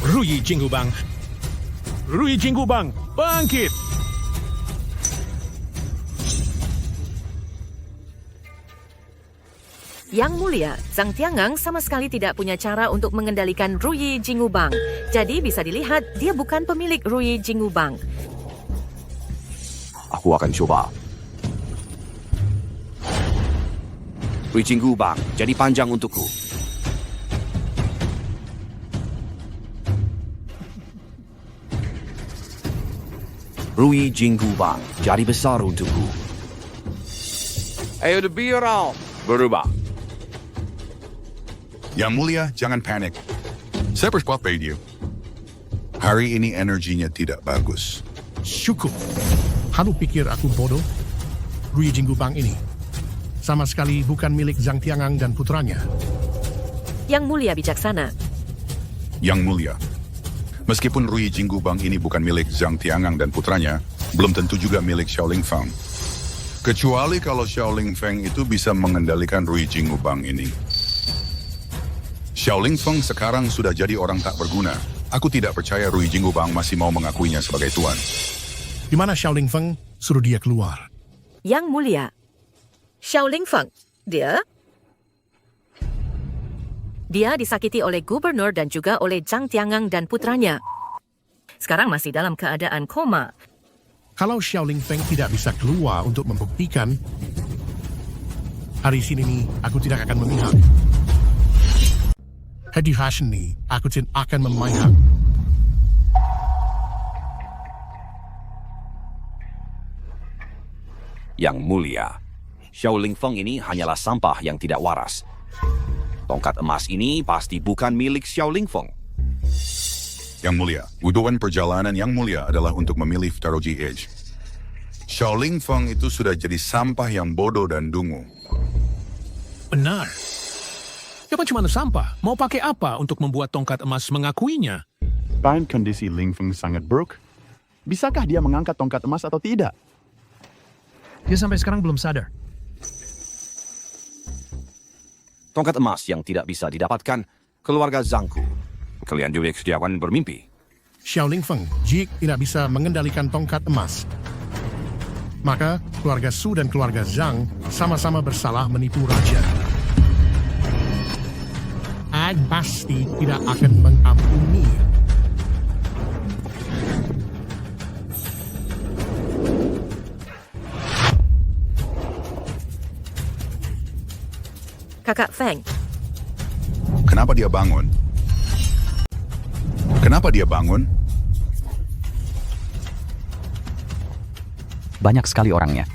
Ruyi Jinggubang. Ruyi Jinggubang, bangkit! Yang Mulia, Zhang Tiangang sama sekali tidak punya cara untuk mengendalikan Ruyi Jinggubang. Jadi bisa dilihat dia bukan pemilik Ruyi Jinggubang. Aku akan coba. Ruyi Jinggubang, jadi panjang untukku. Ruyi Jinggubang, jadi besar untukku. Ayo dibiarkan berubah. Yang Mulia, jangan panik. Saya persuade dia. Hari ini energinya tidak bagus. Syukur. Kamu pikir aku bodoh? Ruyi Jinggubang ini sama sekali bukan milik Zhang Tiangang dan putranya. Yang Mulia bijaksana. Yang Mulia, meskipun Ruyi Jinggubang ini bukan milik Zhang Tiangang dan putranya, belum tentu juga milik Xiao Lingfeng. Kecuali kalau Xiao Lingfeng itu bisa mengendalikan Ruyi Jinggubang ini. Xiao Lingfeng sekarang sudah jadi orang tak berguna. Aku tidak percaya Ruyi Jinggubang masih mau mengakuinya sebagai tuan. Di mana Xiao Lingfeng? Suruh dia keluar. Yang Mulia. Xiao Lingfeng. Dia disakiti oleh gubernur dan juga oleh Zhang Tiangang dan putranya. Sekarang masih dalam keadaan koma. Kalau Xiao Lingfeng tidak bisa keluar untuk membuktikan, hari sini nih aku tidak akan memihak. Hari ini aku tidak akan memihak. Yang Mulia, Xiao Lingfeng ini hanyalah sampah yang tidak waras. Tongkat emas ini pasti bukan milik Xiao Lingfeng. Yang Mulia, tujuan perjalanan Yang Mulia adalah untuk memilih Taro GH. Xiao Lingfeng itu sudah jadi sampah yang bodoh dan dungu. Benar. Dia cuma sampah. Mau pakai apa untuk membuat tongkat emas mengakuinya? Selain kondisi Lingfeng sangat buruk, bisakah dia mengangkat tongkat emas atau tidak? Dia sampai sekarang belum sadar. Tongkat emas yang tidak bisa didapatkan, keluarga Zhangku. Kalian juga sediakan bermimpi. Xiao Lingfeng, jika tidak bisa mengendalikan tongkat emas, maka keluarga Su dan keluarga Zhang sama-sama bersalah menipu raja. Ag pasti tidak akan mengampuni. Kakak Feng. Kenapa dia bangun? Kenapa dia bangun? Banyak sekali orangnya.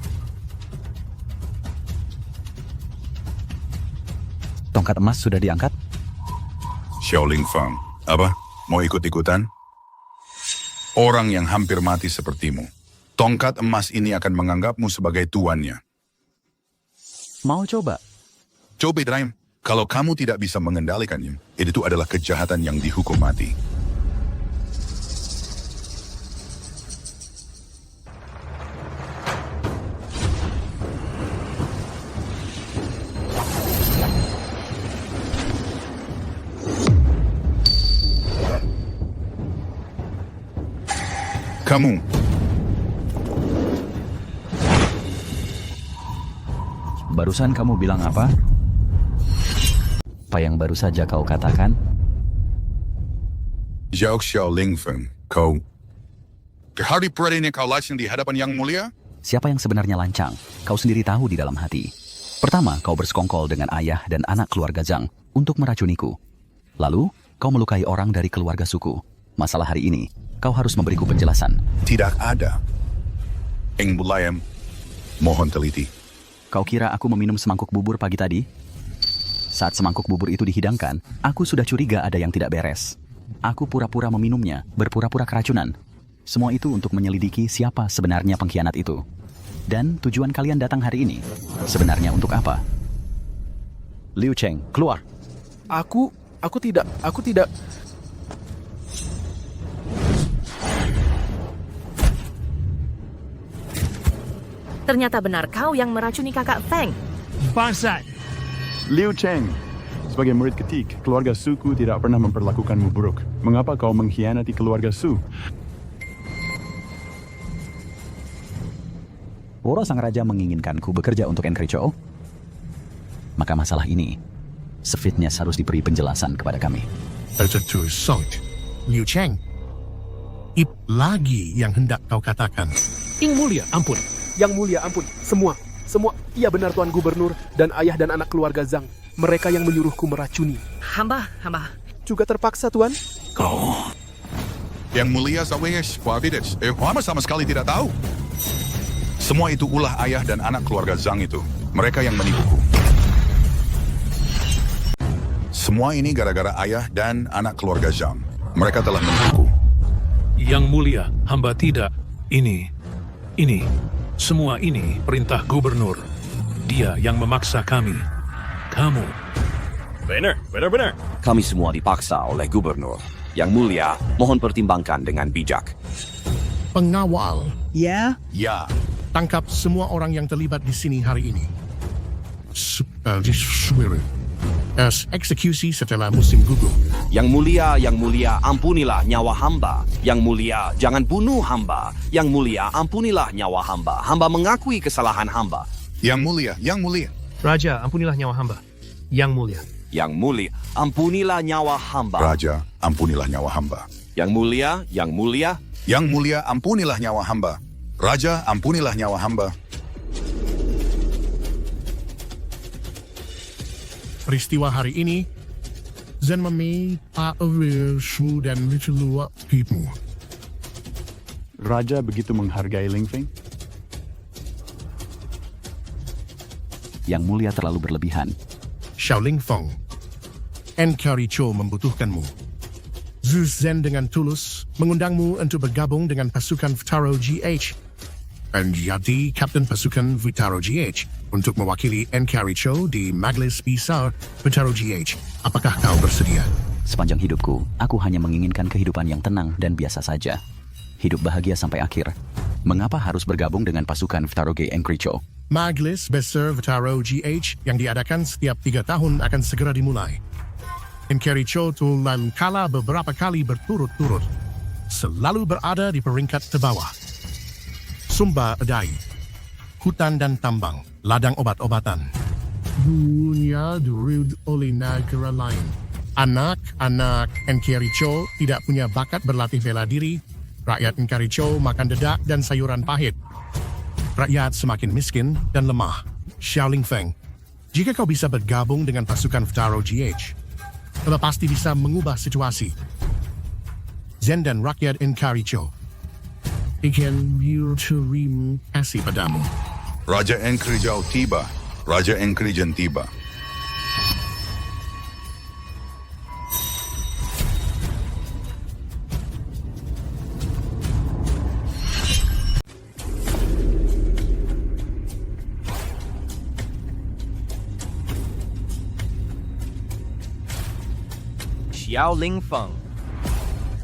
Tongkat emas sudah diangkat? Xiao Lingfeng, apa? Mau ikut-ikutan? Orang yang hampir mati sepertimu. Tongkat emas ini akan menganggapmu sebagai tuannya. Mau coba? Coba, Ibrahim. Kalau kamu tidak bisa mengendalikannya, itu adalah kejahatan yang dihukum mati. Kamu. Barusan kamu bilang apa? Apa yang baru saja kau katakan? Zhao Xiao Lingfeng, kau... Ke hari perdana ini kau lancang di hadapan Yang Mulia? Siapa yang sebenarnya lancang? Kau sendiri tahu di dalam hati. Pertama, kau bersekongkol dengan ayah dan anak keluarga Zhang untuk meracuniku. Lalu, kau melukai orang dari keluarga suku. Masalah hari ini, kau harus memberiku penjelasan. Tidak ada. Eng Bulayam, mohon teliti. Kau kira aku meminum semangkuk bubur pagi tadi? Saat semangkuk bubur itu dihidangkan, aku sudah curiga ada yang tidak beres. Aku pura-pura meminumnya, berpura-pura keracunan. Semua itu untuk menyelidiki siapa sebenarnya pengkhianat itu. Dan tujuan kalian datang hari ini, sebenarnya untuk apa? Liu Cheng, keluar. Aku tidak. Ternyata benar kau yang meracuni kakak Feng. Bangsat. Liu Cheng, sebagai murid ketik, keluarga Suku tidak pernah memperlakukanmu buruk. Mengapa kau mengkhianati keluarga Su? Woro sang raja menginginkanku bekerja untuk Encricho. Maka masalah ini, Sefitnya harus diberi penjelasan kepada kami. Tertutur Sot, Liu Cheng. Lagi yang hendak kau katakan. Yang Mulia, ampun. Yang Mulia, ampun. Semua. Iya benar Tuan Gubernur dan ayah dan anak keluarga Zhang. Mereka yang menyuruhku meracuni. Hamba. Juga terpaksa, Tuan. Kau. Yang Mulia Zawish, Wabidic, Hama sama sekali tidak tahu. Semua itu ulah ayah dan anak keluarga Zhang itu. Mereka yang menipuku. Semua ini gara-gara ayah dan anak keluarga Zhang. Mereka telah menipuku. Yang Mulia, hamba tidak. Ini. Semua ini perintah gubernur. Dia yang memaksa kami. Kamu. Benar. Kami semua dipaksa oleh gubernur. Yang Mulia, mohon pertimbangkan dengan bijak. Pengawal. Ya? Ya. Tangkap semua orang yang terlibat di sini hari ini. Eksekusi setelah musim gugur. Yang Mulia, ampunilah nyawa hamba. Yang Mulia, jangan bunuh hamba. Yang Mulia, ampunilah nyawa hamba. Hamba mengakui kesalahan hamba. Yang Mulia. Raja, ampunilah nyawa hamba. Yang Mulia. Yang Mulia, ampunilah nyawa hamba. Raja, ampunilah nyawa hamba. Yang Mulia. Yang Mulia, ampunilah nyawa hamba. Raja, ampunilah nyawa hamba. Peristiwa hari ini, Zen Mami, Pak Awil, Shu, dan Little People. Raja begitu menghargai Lingfeng? Yang Mulia terlalu berlebihan. Xiao Lingfeng, Encricho membutuhkanmu. Zhu Zen dengan tulus mengundangmu untuk bergabung dengan pasukan Futaro GH. Menjadi Kapten Pasukan Futaro GH untuk mewakili Encricho di Majlis Besar Futaro GH. Apakah kau bersedia? Sepanjang hidupku, aku hanya menginginkan kehidupan yang tenang dan biasa saja. Hidup bahagia sampai akhir. Mengapa harus bergabung dengan pasukan Futaro G Encricho? Majlis Besar Futaro GH yang diadakan setiap 3 tahun akan segera dimulai. Encricho telah kalah beberapa kali berturut-turut. Selalu berada di peringkat terbawah. Sumber daya, hutan dan tambang, ladang obat-obatan. Dunia dirud oleh negara lain. Anak-anak Encricho tidak punya bakat berlatih bela diri. Rakyat Encricho makan dedak dan sayuran pahit. Rakyat semakin miskin dan lemah. Xiao Lingfeng, jika kau bisa bergabung dengan pasukan Futaro GH, kau pasti bisa mengubah situasi. Zen dan rakyat Encricho. ikan terima kasih padamu. Raja Enkrijau tiba. Raja Enkrijen tiba. Xiao Ling Feng.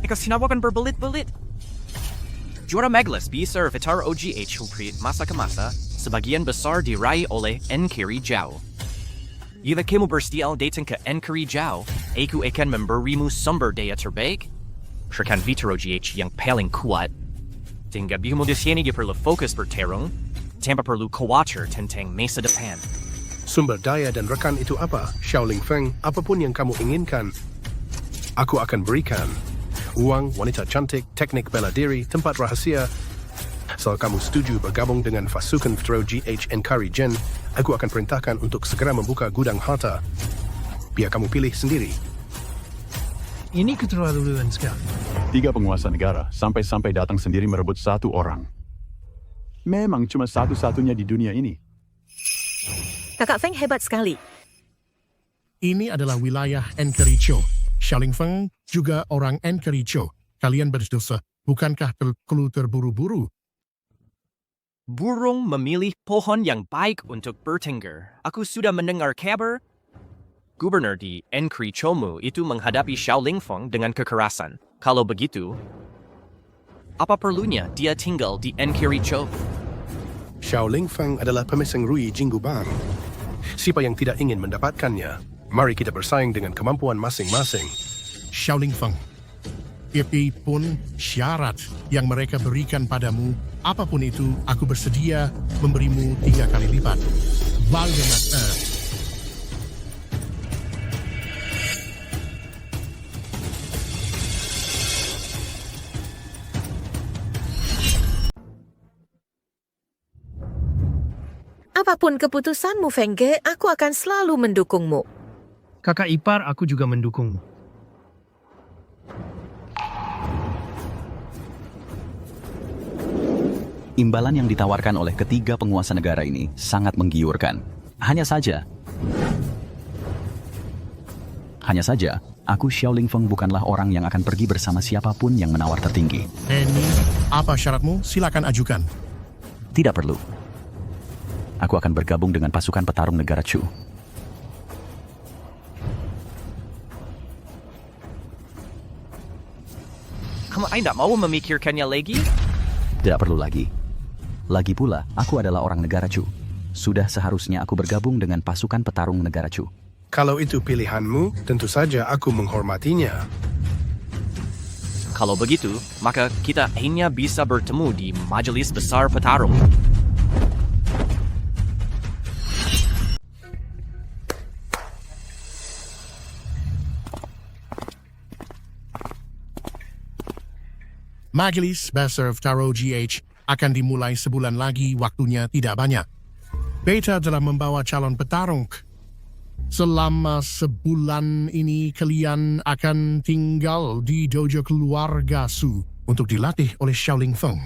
Ikaw sinawakan berbelit-belit. Juara Magnus bisa Vitar OGH Huprit masa ke masa, sebagian besar diraih oleh Enkiri Jiao. Jika kamu bersedia datang ke Enkiri Jiao, aku akan memberimu sumber daya terbaik, rekan Vitar OGH yang paling kuat. Tinggal kamu di sini perlu fokus bertarung, tanpa perlu khawatir tentang masa depan. Sumber daya dan rekan itu apa? Xiao Ling Feng, apapun yang kamu inginkan, aku akan berikan. Uang, wanita cantik, teknik bela diri, tempat rahasia. Asal kamu setuju bergabung dengan pasukan Vitro GH Enkari Jen, aku akan perintahkan untuk segera membuka gudang harta. Biar kamu pilih sendiri. Ini keterlaluan sekali. 3 penguasa negara sampai-sampai datang sendiri merebut 1 orang. Memang cuma satu-satunya di dunia ini. Kakak Feng hebat sekali. Ini adalah wilayah Enkericho. Xiao Ling Feng juga orang Enkericho. Kalian berdosa. Bukankah terlalu terburu-buru? Burung memilih pohon yang baik untuk bertengger. Aku sudah mendengar kabar. Gubernur di Enkerichomu itu menghadapi Xiao Ling Feng dengan kekerasan. Kalau begitu, apa perlunya dia tinggal di Enkericho? Xiao Ling Feng adalah pemesan Rui Jinggubang. Siapa yang tidak ingin mendapatkannya? Mari kita bersaing dengan kemampuan masing-masing. Xiao Ling Feng, apapun syarat yang mereka berikan padamu, apapun itu, aku bersedia memberimu 3 kali lipat. Bagaimana? Apapun keputusanmu, Fengge, aku akan selalu mendukungmu. Kakak ipar, aku juga mendukungmu. Imbalan yang ditawarkan oleh ketiga penguasa negara ini sangat menggiurkan. Hanya saja, aku Xiao Ling Feng bukanlah orang yang akan pergi bersama siapapun yang menawar tertinggi. Ini, apa syaratmu? Silakan ajukan. Tidak perlu. Aku akan bergabung dengan pasukan petarung negara Chu. Kamu tidak mau memikirkannya lagi? Tidak perlu lagi. Lagi pula, aku adalah orang negara Chu. Sudah seharusnya aku bergabung dengan pasukan petarung negara Chu. Kalau itu pilihanmu, tentu saja aku menghormatinya. Kalau begitu, maka kita hanya bisa bertemu di Majelis Besar Petarung. Majelis Besar Petarung GH akan dimulai sebulan lagi, waktunya tidak banyak. Beta telah membawa calon petarung. Selama sebulan ini kalian akan tinggal di dojo keluarga Su untuk dilatih oleh Xiao Ling Feng.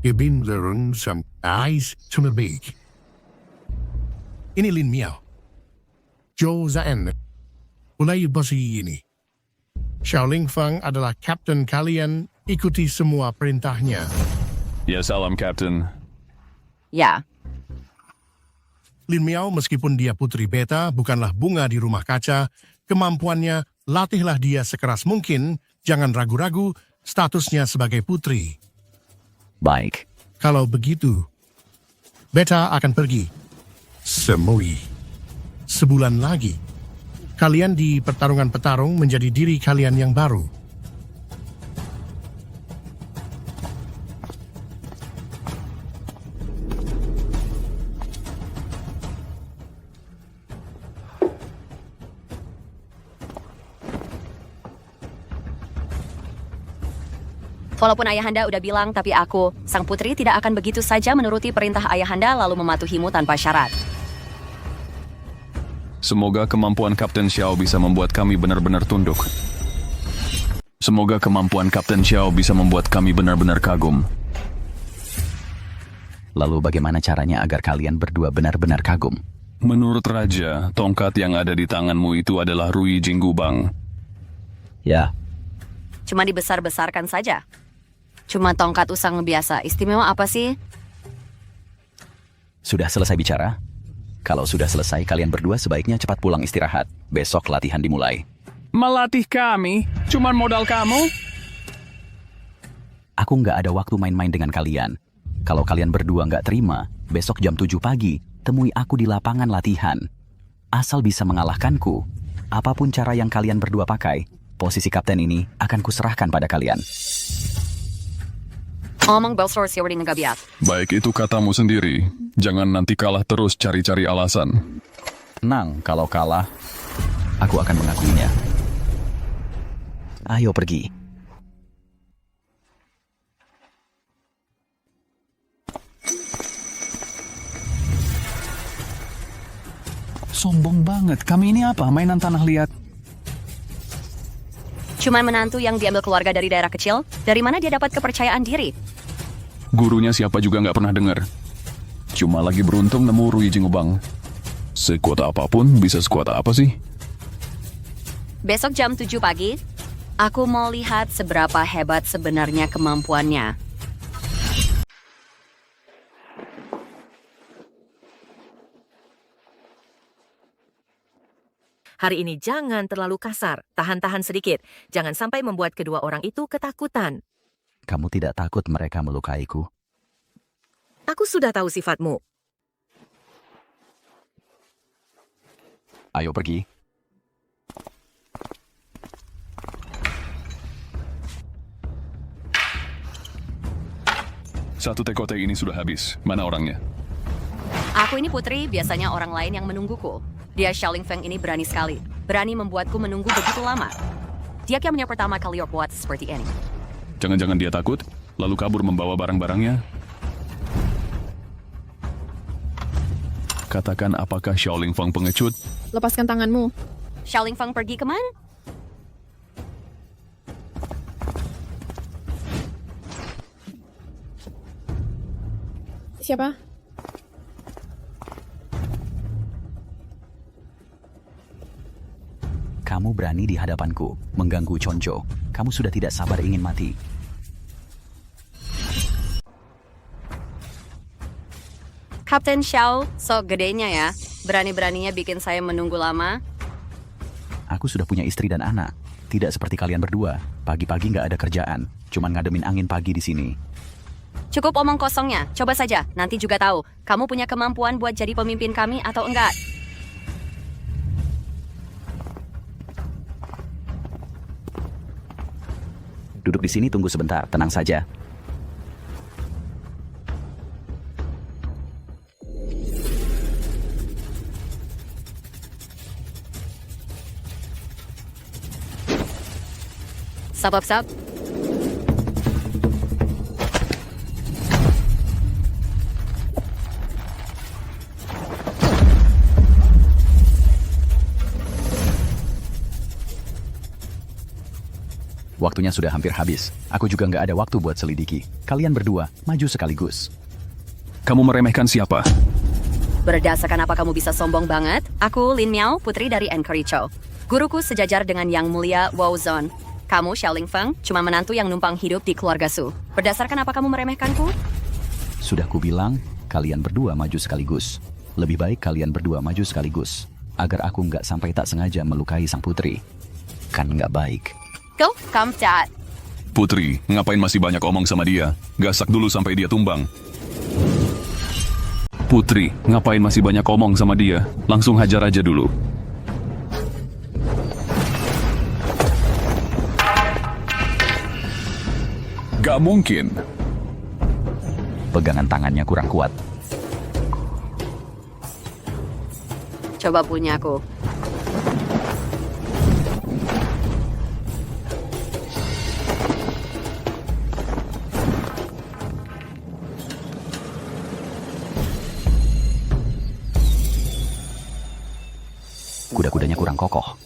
Gebinderun sam ais terbaik. Ini Lin Miao. Zhou Zan. Mulai besi ini. Xiao Ling Feng adalah kapten kalian, ikuti semua perintahnya. Ya, salam, Captain. Ya. Lin Miao meskipun dia putri beta, bukanlah bunga di rumah kaca, kemampuannya, latihlah dia sekeras mungkin, jangan ragu-ragu, statusnya sebagai putri. Baik. Kalau begitu, beta akan pergi. Semui. Sebulan lagi. Kalian di pertarungan petarung menjadi diri kalian yang baru. Walaupun ayahanda udah bilang, tapi aku, sang putri, tidak akan begitu saja menuruti perintah ayahanda lalu mematuhimu tanpa syarat. Semoga kemampuan Kapten Xiao bisa membuat kami benar-benar tunduk. Semoga kemampuan Kapten Xiao bisa membuat kami benar-benar kagum. Lalu bagaimana caranya agar kalian berdua benar-benar kagum? Menurut Raja, tongkat yang ada di tanganmu itu adalah Rui Jinggubang. Ya. Cuma dibesar-besarkan saja. Cuma tongkat usang biasa. Istimewa apa sih? Sudah selesai bicara? Kalau sudah selesai, kalian berdua sebaiknya cepat pulang istirahat. Besok latihan dimulai. Melatih kami? Cuman modal kamu? Aku nggak ada waktu main-main dengan kalian. Kalau kalian berdua nggak terima, besok jam 7 pagi, temui aku di lapangan latihan. Asal bisa mengalahkanku, apapun cara yang kalian berdua pakai, posisi kapten ini akan kuserahkan pada kalian. Omong belsor siwari nagabiat. Baik, itu katamu sendiri. Jangan nanti kalah terus cari-cari alasan. Tenang, kalau kalah, aku akan mengakuinya. Ayo pergi. Sombong banget. Kami ini apa? Mainan tanah liat? Cuman menantu yang diambil keluarga dari daerah kecil? Dari mana dia dapat kepercayaan diri? Gurunya siapa juga nggak pernah dengar. Cuma lagi beruntung nemu Rui Jinggubang. Sekuat apapun, bisa sekuat apa sih? Besok jam 7 pagi, aku mau lihat seberapa hebat sebenarnya kemampuannya. Hari ini jangan terlalu kasar, tahan-tahan sedikit. Jangan sampai membuat kedua orang itu ketakutan. Kamu tidak takut mereka melukaiku? Aku sudah tahu sifatmu. Ayo pergi. Satu tekote ini sudah habis. Mana orangnya? Aku ini Putri, biasanya orang lain yang menungguku. Dia Xiaoling Feng ini berani sekali. Berani membuatku menunggu begitu lama. Dia yang pertama kali buat seperti ini. Jangan-jangan dia takut, lalu kabur membawa barang-barangnya? Katakan apakah Xiaoling Feng pengecut? Lepaskan tanganmu. Xiaoling Feng pergi kemana? Siapa? Kamu berani di hadapanku, mengganggu Chonjo. Kamu sudah tidak sabar ingin mati. Kapten Xiao, sok gedenya ya. Berani-beraninya bikin saya menunggu lama. Aku sudah punya istri dan anak. Tidak seperti kalian berdua. Pagi-pagi nggak ada kerjaan. Cuman ngademin angin pagi di sini. Cukup omong kosongnya. Coba saja, nanti juga tahu. Kamu punya kemampuan buat jadi pemimpin kami atau enggak? Duduk di sini tunggu sebentar, tenang saja. Sap. Waktunya sudah hampir habis. Aku juga nggak ada waktu buat selidiki. Kalian berdua, maju sekaligus. Kamu meremehkan siapa? Berdasarkan apa kamu bisa sombong banget? Aku Lin Miao, putri dari Enkericho. Guruku sejajar dengan Yang Mulia Wao Zon. Kamu Xiaoling Feng, cuma menantu yang numpang hidup di keluarga Su. Berdasarkan apa kamu meremehkanku? Sudah kubilang, kalian berdua maju sekaligus. Lebih baik kalian berdua maju sekaligus. Agar aku nggak sampai tak sengaja melukai sang putri. Kan nggak baik. Go, come chat. Putri, ngapain masih banyak omong sama dia? Gasak dulu sampai dia tumbang. Putri, ngapain masih banyak omong sama dia? Langsung hajar aja dulu. Gak mungkin. Pegangan tangannya kurang kuat. Coba punya aku. Kuda-kudanya kurang kokoh.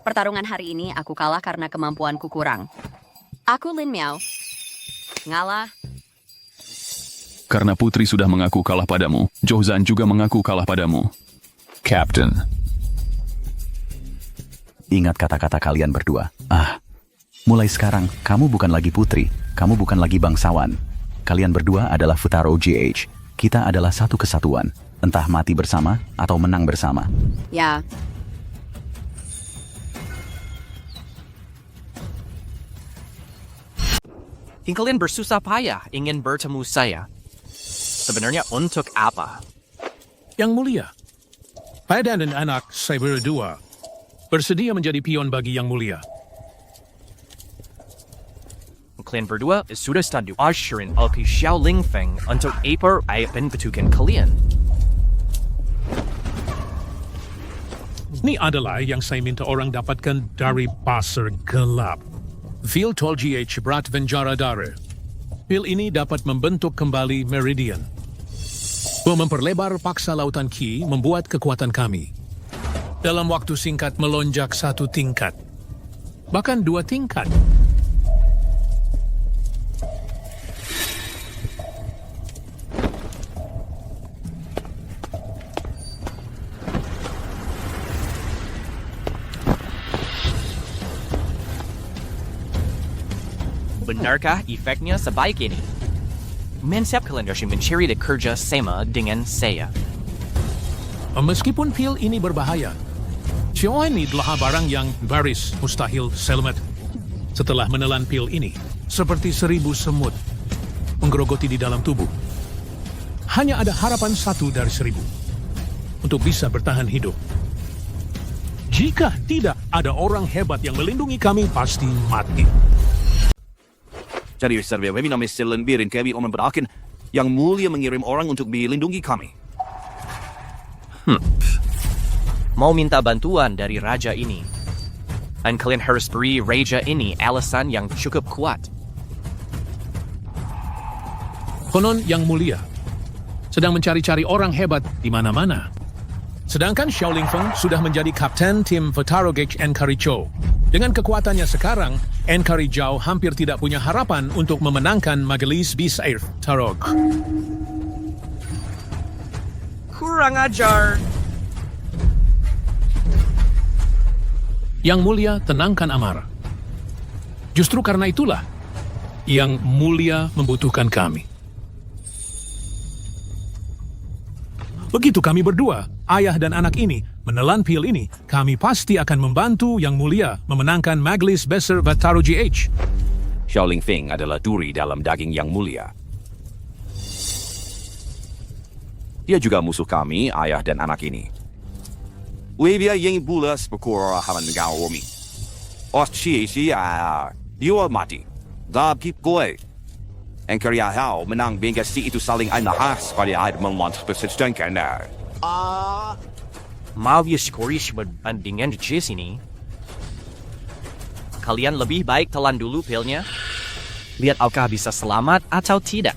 Pertarungan hari ini aku kalah karena kemampuanku kurang. Aku Lin Miao. Ngalah. Karena Putri sudah mengaku kalah padamu, Zhou juga mengaku kalah padamu. Captain. Ingat kata-kata kalian berdua. Mulai sekarang, kamu bukan lagi Putri, kamu bukan lagi bangsawan. Kalian berdua adalah Futaro GH. Kita adalah satu kesatuan, entah mati bersama atau menang bersama. Ya. Kalian bersusah payah ingin bertemu saya. Sebenarnya untuk apa? Yang Mulia, Pada dan anak saya berdua bersedia menjadi pion bagi Yang Mulia. Kalian berdua sudah setuju usherin Alki Xiao Lingfeng untuk ayat petukan kalian. Ini adalah yang saya minta orang dapatkan dari pasar gelap. Fil Tol GH Berat Venjara Dara. Pil ini dapat membentuk kembali Meridian. Memperlebar paksa lautan Qi membuat kekuatan kami. Dalam waktu singkat melonjak 1 tingkat. Bahkan 2 tingkat. Benarkah efeknya sebaik ini? Mensap kalian harus mencari kerja sama dengan saya. Meskipun pil ini berbahaya, Xiao ini adalah barang yang baris mustahil selamat. Setelah menelan pil ini, seperti 1000 semut menggerogoti di dalam tubuh. Hanya ada harapan 1 dari 1000 untuk bisa bertahan hidup. Jika tidak ada orang hebat yang melindungi kami, pasti mati. Jadi serba kami nama Silen birin kami orang berakin Yang Mulia mengirim orang untuk melindungi kami. Mau minta bantuan dari raja ini. Dan kalian harus beri raja ini alasan yang cukup kuat. Konon Yang Mulia sedang mencari-cari orang hebat di mana-mana. Sedangkan Xiao Lingfeng sudah menjadi kapten tim Futaro GH Enkari Chou. Dengan kekuatannya sekarang, Enkari Zhao hampir tidak punya harapan untuk memenangkan Majelis Bisair Tarog. Kurang ajar. Yang Mulia tenangkan amarah. Justru karena itulah, Yang Mulia membutuhkan kami. Begitu kami berdua, ayah dan anak ini, menelan pil ini, kami pasti akan membantu Yang Mulia memenangkan Majelis Besar Futaro GH. Xiao Lingfeng adalah duri dalam daging Yang Mulia. Dia juga musuh kami, ayah dan anak ini. Webia yang bulas berkura haman gawomi. Osci dia mati. Dab kip goy. Enkari Hao menang hingga si itu saling nahas pada air melant bersedangkan. Mau ya skorish berbandingan di sini. Kalian lebih baik telan dulu pilnya. Lihat apakah bisa selamat atau tidak.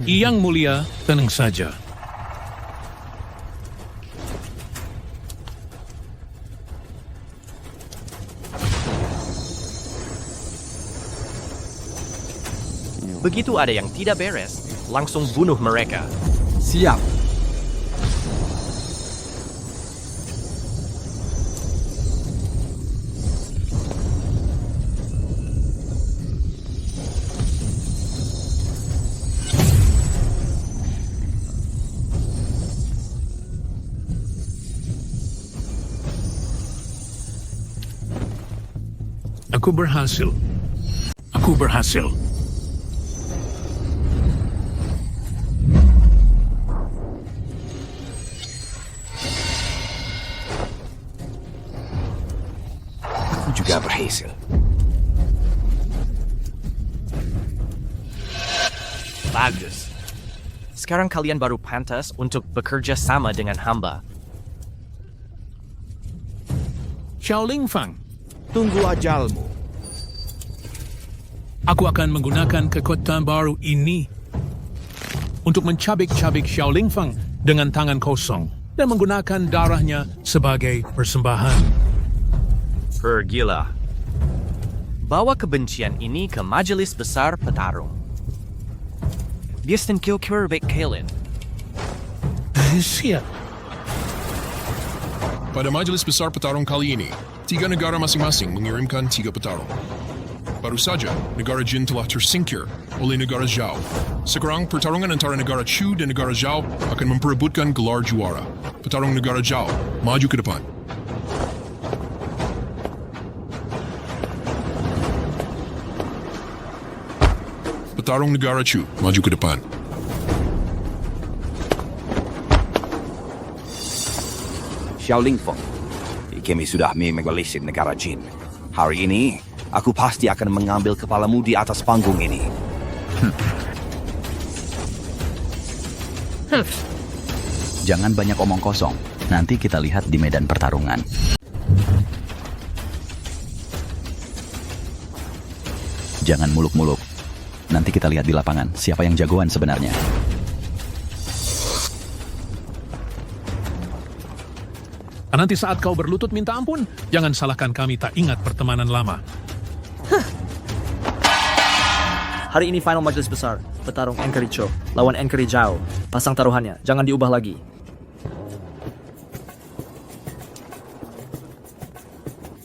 Yang Mulia, tenang saja. Begitu ada yang tidak beres, langsung bunuh mereka. Siap. Aku berhasil. Aku berhasil. Juga berhasil. Bagus. Sekarang kalian baru pantas untuk bekerja sama dengan hamba. Xiao Lingfeng, tunggu ajalmu. Aku akan menggunakan kekuatan baru ini untuk mencabik-cabik Xiao Lingfeng dengan tangan kosong. dan menggunakan darahnya sebagai persembahan. Pergilah. Bawa kebencian ini ke Majelis Besar Petarung. Biastan kil-kir baik Kalen. Siap. Pada Majelis Besar Petarung kali ini, 3 negara masing-masing mengirimkan 3 petarung. Baru saja, negara Jin telah tersingkir oleh negara Zhao. Sekarang, pertarungan antara negara Chu dan negara Zhao akan memperebutkan gelar juara. Petarung negara Zhao, maju ke depan. Petarung negara Chu, maju ke depan. Xiaoling Feng, kami sudah menggolesi negara Jin. Hari ini, aku pasti akan mengambil kepalamu di atas panggung ini. Jangan banyak omong kosong. Nanti kita lihat di medan pertarungan. Jangan muluk-muluk. Nanti kita lihat di lapangan siapa yang jagoan sebenarnya. Nanti saat kau berlutut minta ampun, jangan salahkan kami tak ingat pertemanan lama. Hari ini final majelis besar, petarung Enkericho lawan Enkeri Zhao. Pasang taruhannya, jangan diubah lagi.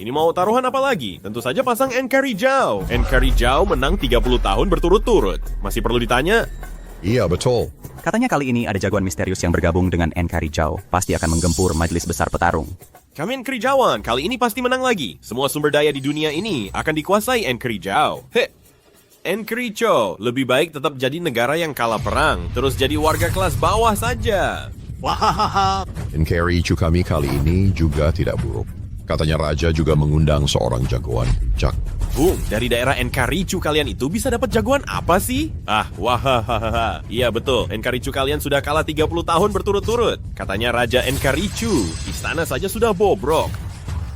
Ini mau taruhan apa lagi? Tentu saja pasang Enkeri Zhao. Enkeri Zhao menang 30 tahun berturut-turut. Masih perlu ditanya? Iya, betul. Katanya kali ini ada jagoan misterius yang bergabung dengan Enkeri Zhao. Pasti akan menggempur Majelis Besar Petarung. Kami Enkeri Zhaoan, kali ini pasti menang lagi. Semua sumber daya di dunia ini akan dikuasai Enkeri Zhao. Enkericho, lebih baik tetap jadi negara yang kalah perang, terus jadi warga kelas bawah saja. Wahahaha. Enkericho kami kali ini juga tidak buruk. Katanya Raja juga mengundang seorang jagoan puncak. Dari daerah Enkericho kalian itu bisa dapat jagoan apa sih? Wahahaha. Iya betul, Enkericho kalian sudah kalah 30 tahun berturut-turut. Katanya Raja Enkericho, istana saja sudah bobrok.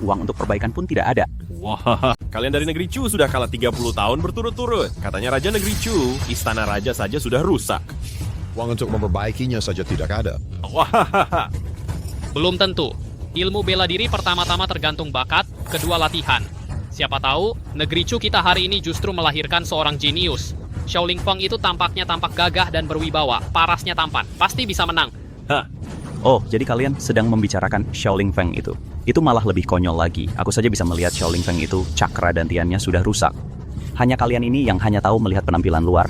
Uang untuk perbaikan pun tidak ada. Wah, kalian dari negeri Chu sudah kalah 30 tahun berturut-turut. Katanya Raja negeri Chu, istana raja saja sudah rusak. Uang untuk memperbaikinya saja tidak ada. Wah, belum tentu. Ilmu bela diri pertama-tama tergantung bakat, kedua latihan. Siapa tahu, negeri Chu kita hari ini justru melahirkan seorang jenius. Xiaoling Feng itu tampaknya tampak gagah dan berwibawa, parasnya tampan. Pasti bisa menang. Oh, jadi kalian sedang membicarakan Xiaoling Feng itu. Itu malah lebih konyol lagi. Aku saja bisa melihat Xiaoling Feng itu cakra dan tiannya sudah rusak. Hanya kalian ini yang hanya tahu melihat penampilan luar.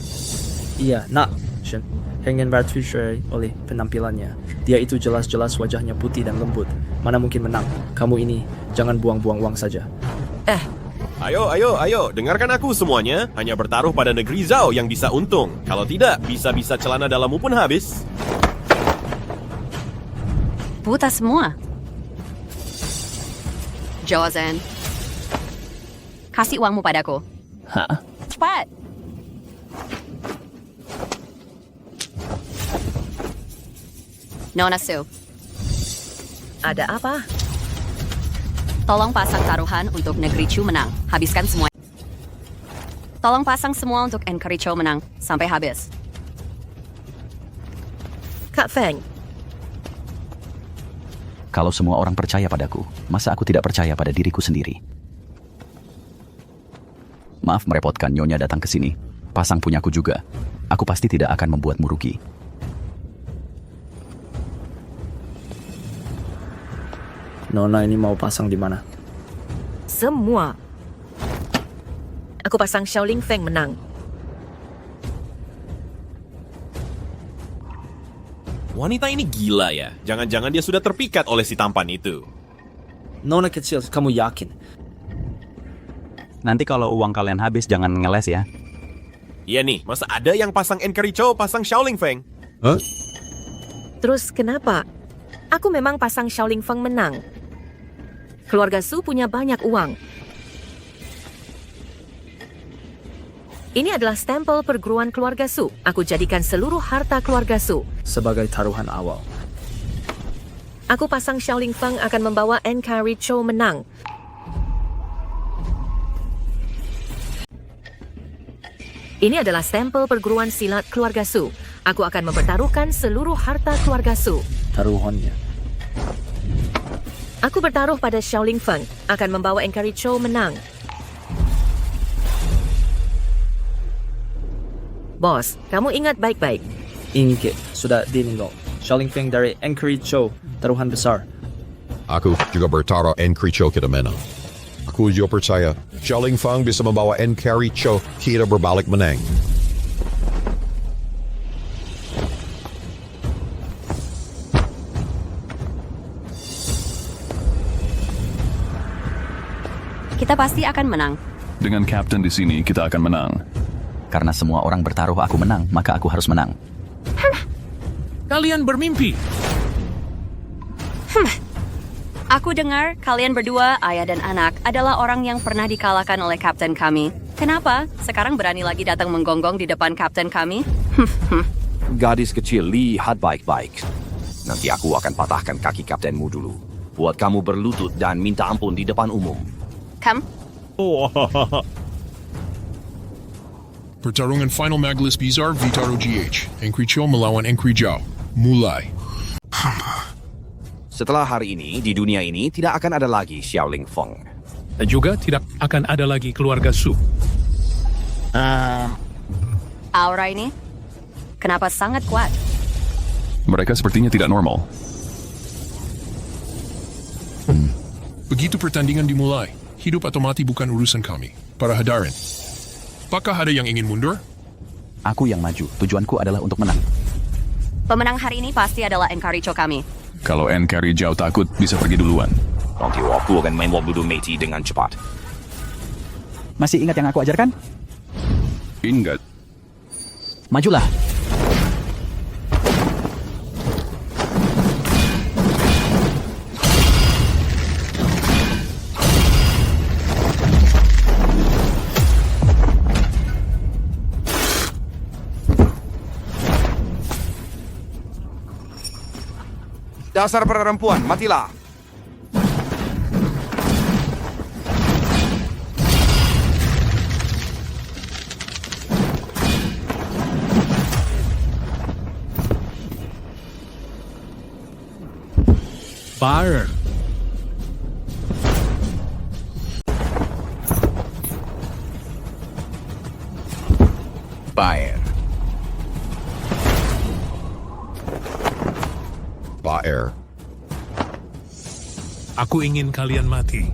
Iya, nak, Shen. Pengen bertujuan oleh penampilannya. Dia itu jelas-jelas wajahnya putih dan lembut. Mana mungkin menang? Kamu ini jangan buang-buang uang saja. Ayo, dengarkan aku semuanya. Hanya bertaruh pada negeri Zhao yang bisa untung. Kalau tidak, bisa-bisa celana dalammu pun habis. Buta semua. Jozen, kasih uangmu padaku. Hah? Cepat. Nona Su, Ada apa? tolong pasang taruhan untuk negeri Chu menang. Habiskan semua. Tolong pasang semua untuk Enkeri Chu menang sampai habis. Kak Feng, Kalau semua orang percaya padaku, masa aku tidak percaya pada diriku sendiri? Maaf merepotkan Nyonya datang ke sini. Pasang punyaku juga. Aku pasti tidak akan membuatmu rugi. Nona ini mau pasang di mana? semua. Aku pasang Xiaoling Feng menang. Wanita ini gila ya. Jangan-jangan dia sudah terpikat oleh si tampan itu. Nona kecil, kamu yakin? Nanti kalau uang kalian habis jangan ngeles ya. Iya nih, masa ada yang pasang Enkericho, pasang Xiaoling Feng? Terus kenapa? Aku memang pasang Xiaoling Feng menang. Keluarga Su punya banyak uang. Ini adalah stempel perguruan keluarga Su. Aku jadikan seluruh harta keluarga Su sebagai taruhan awal. Aku pasang Xiaoling Feng akan membawa Enkericho menang. Ini adalah stempel perguruan silat keluarga Su. Aku akan mempertaruhkan seluruh harta keluarga Su. Taruhannya. Aku bertaruh pada Xiaoling Feng akan membawa Encarricho menang. Bos, kamu ingat baik-baik. Ingat, sudah dininggol. Xiaoling Feng dari Encarricho, taruhan besar. Aku juga bertaruh Encarricho kita menang. Aku juga percaya Xiaoling Feng bisa membawa Encarricho kita berbalik menang. Kita pasti akan menang. Dengan Captain di sini, kita akan menang. Karena semua orang bertaruh aku menang, maka aku harus menang. Kalian bermimpi. Aku dengar kalian berdua, ayah dan anak, adalah orang yang pernah dikalahkan oleh kapten kami. Kenapa? Sekarang berani lagi datang menggonggong di depan kapten kami? Gadis kecil, lihat baik-baik. Nanti aku akan patahkan kaki kaptenmu dulu. Buat kamu berlutut dan minta ampun di depan umum. Kam? Pertarungan final Magnus Bizarre Vitaro GH. Encarricho melawan Encarrijo. Mulai. Setelah hari ini, di dunia ini tidak akan ada lagi Xiaoling Feng. Dan juga tidak akan ada lagi keluarga Su. Aura ini? Kenapa sangat kuat? Mereka sepertinya tidak normal. Begitu pertandingan dimulai, hidup atau mati bukan urusan kami. Para hadirin. Apakah ada yang ingin mundur? Aku yang maju. Tujuanku adalah untuk menang. Pemenang hari ini pasti adalah Encarricho kami. Kalau Encarrijo takut, bisa pergi duluan. Nanti aku akan main mobil mati dengan cepat. Masih ingat yang aku ajarkan? Ingat. Majulah. Dasar perempuan, matilah! Fire. Fire. Fire. Aku ingin kalian mati.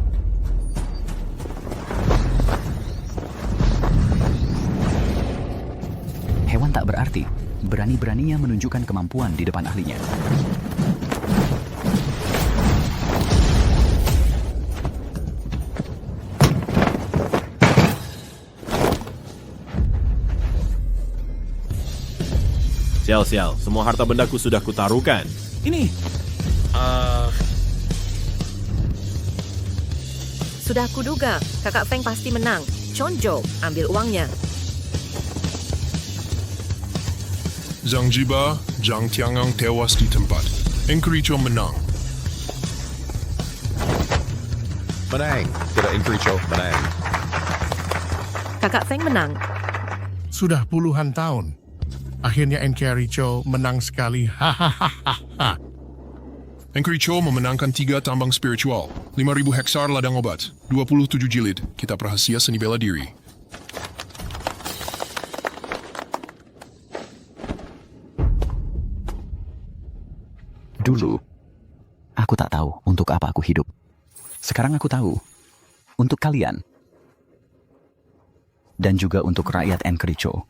Hewan tak berarti. Berani-beraninya menunjukkan kemampuan di depan ahlinya. Sial, semua harta bendaku sudah kutaruhkan. Ini. Sudah kuduga, kakak Feng pasti menang. Chonjo, ambil uangnya. Zhang Jiba, Zhang Tiangang tewas di tempat. Encarrijo menang. Menang. Kita Encarrijo menang. Kakak Feng menang. Sudah puluhan tahun. Akhirnya Encarrijo menang sekali. Hahaha. Encarrijo memenangkan 3 tambang spiritual, 5.000 heksar ladang obat, 27 jilid, kitab rahasia seni bela diri. Dulu, aku tak tahu untuk apa aku hidup. Sekarang aku tahu. Untuk kalian. Dan juga untuk rakyat Encarrijo.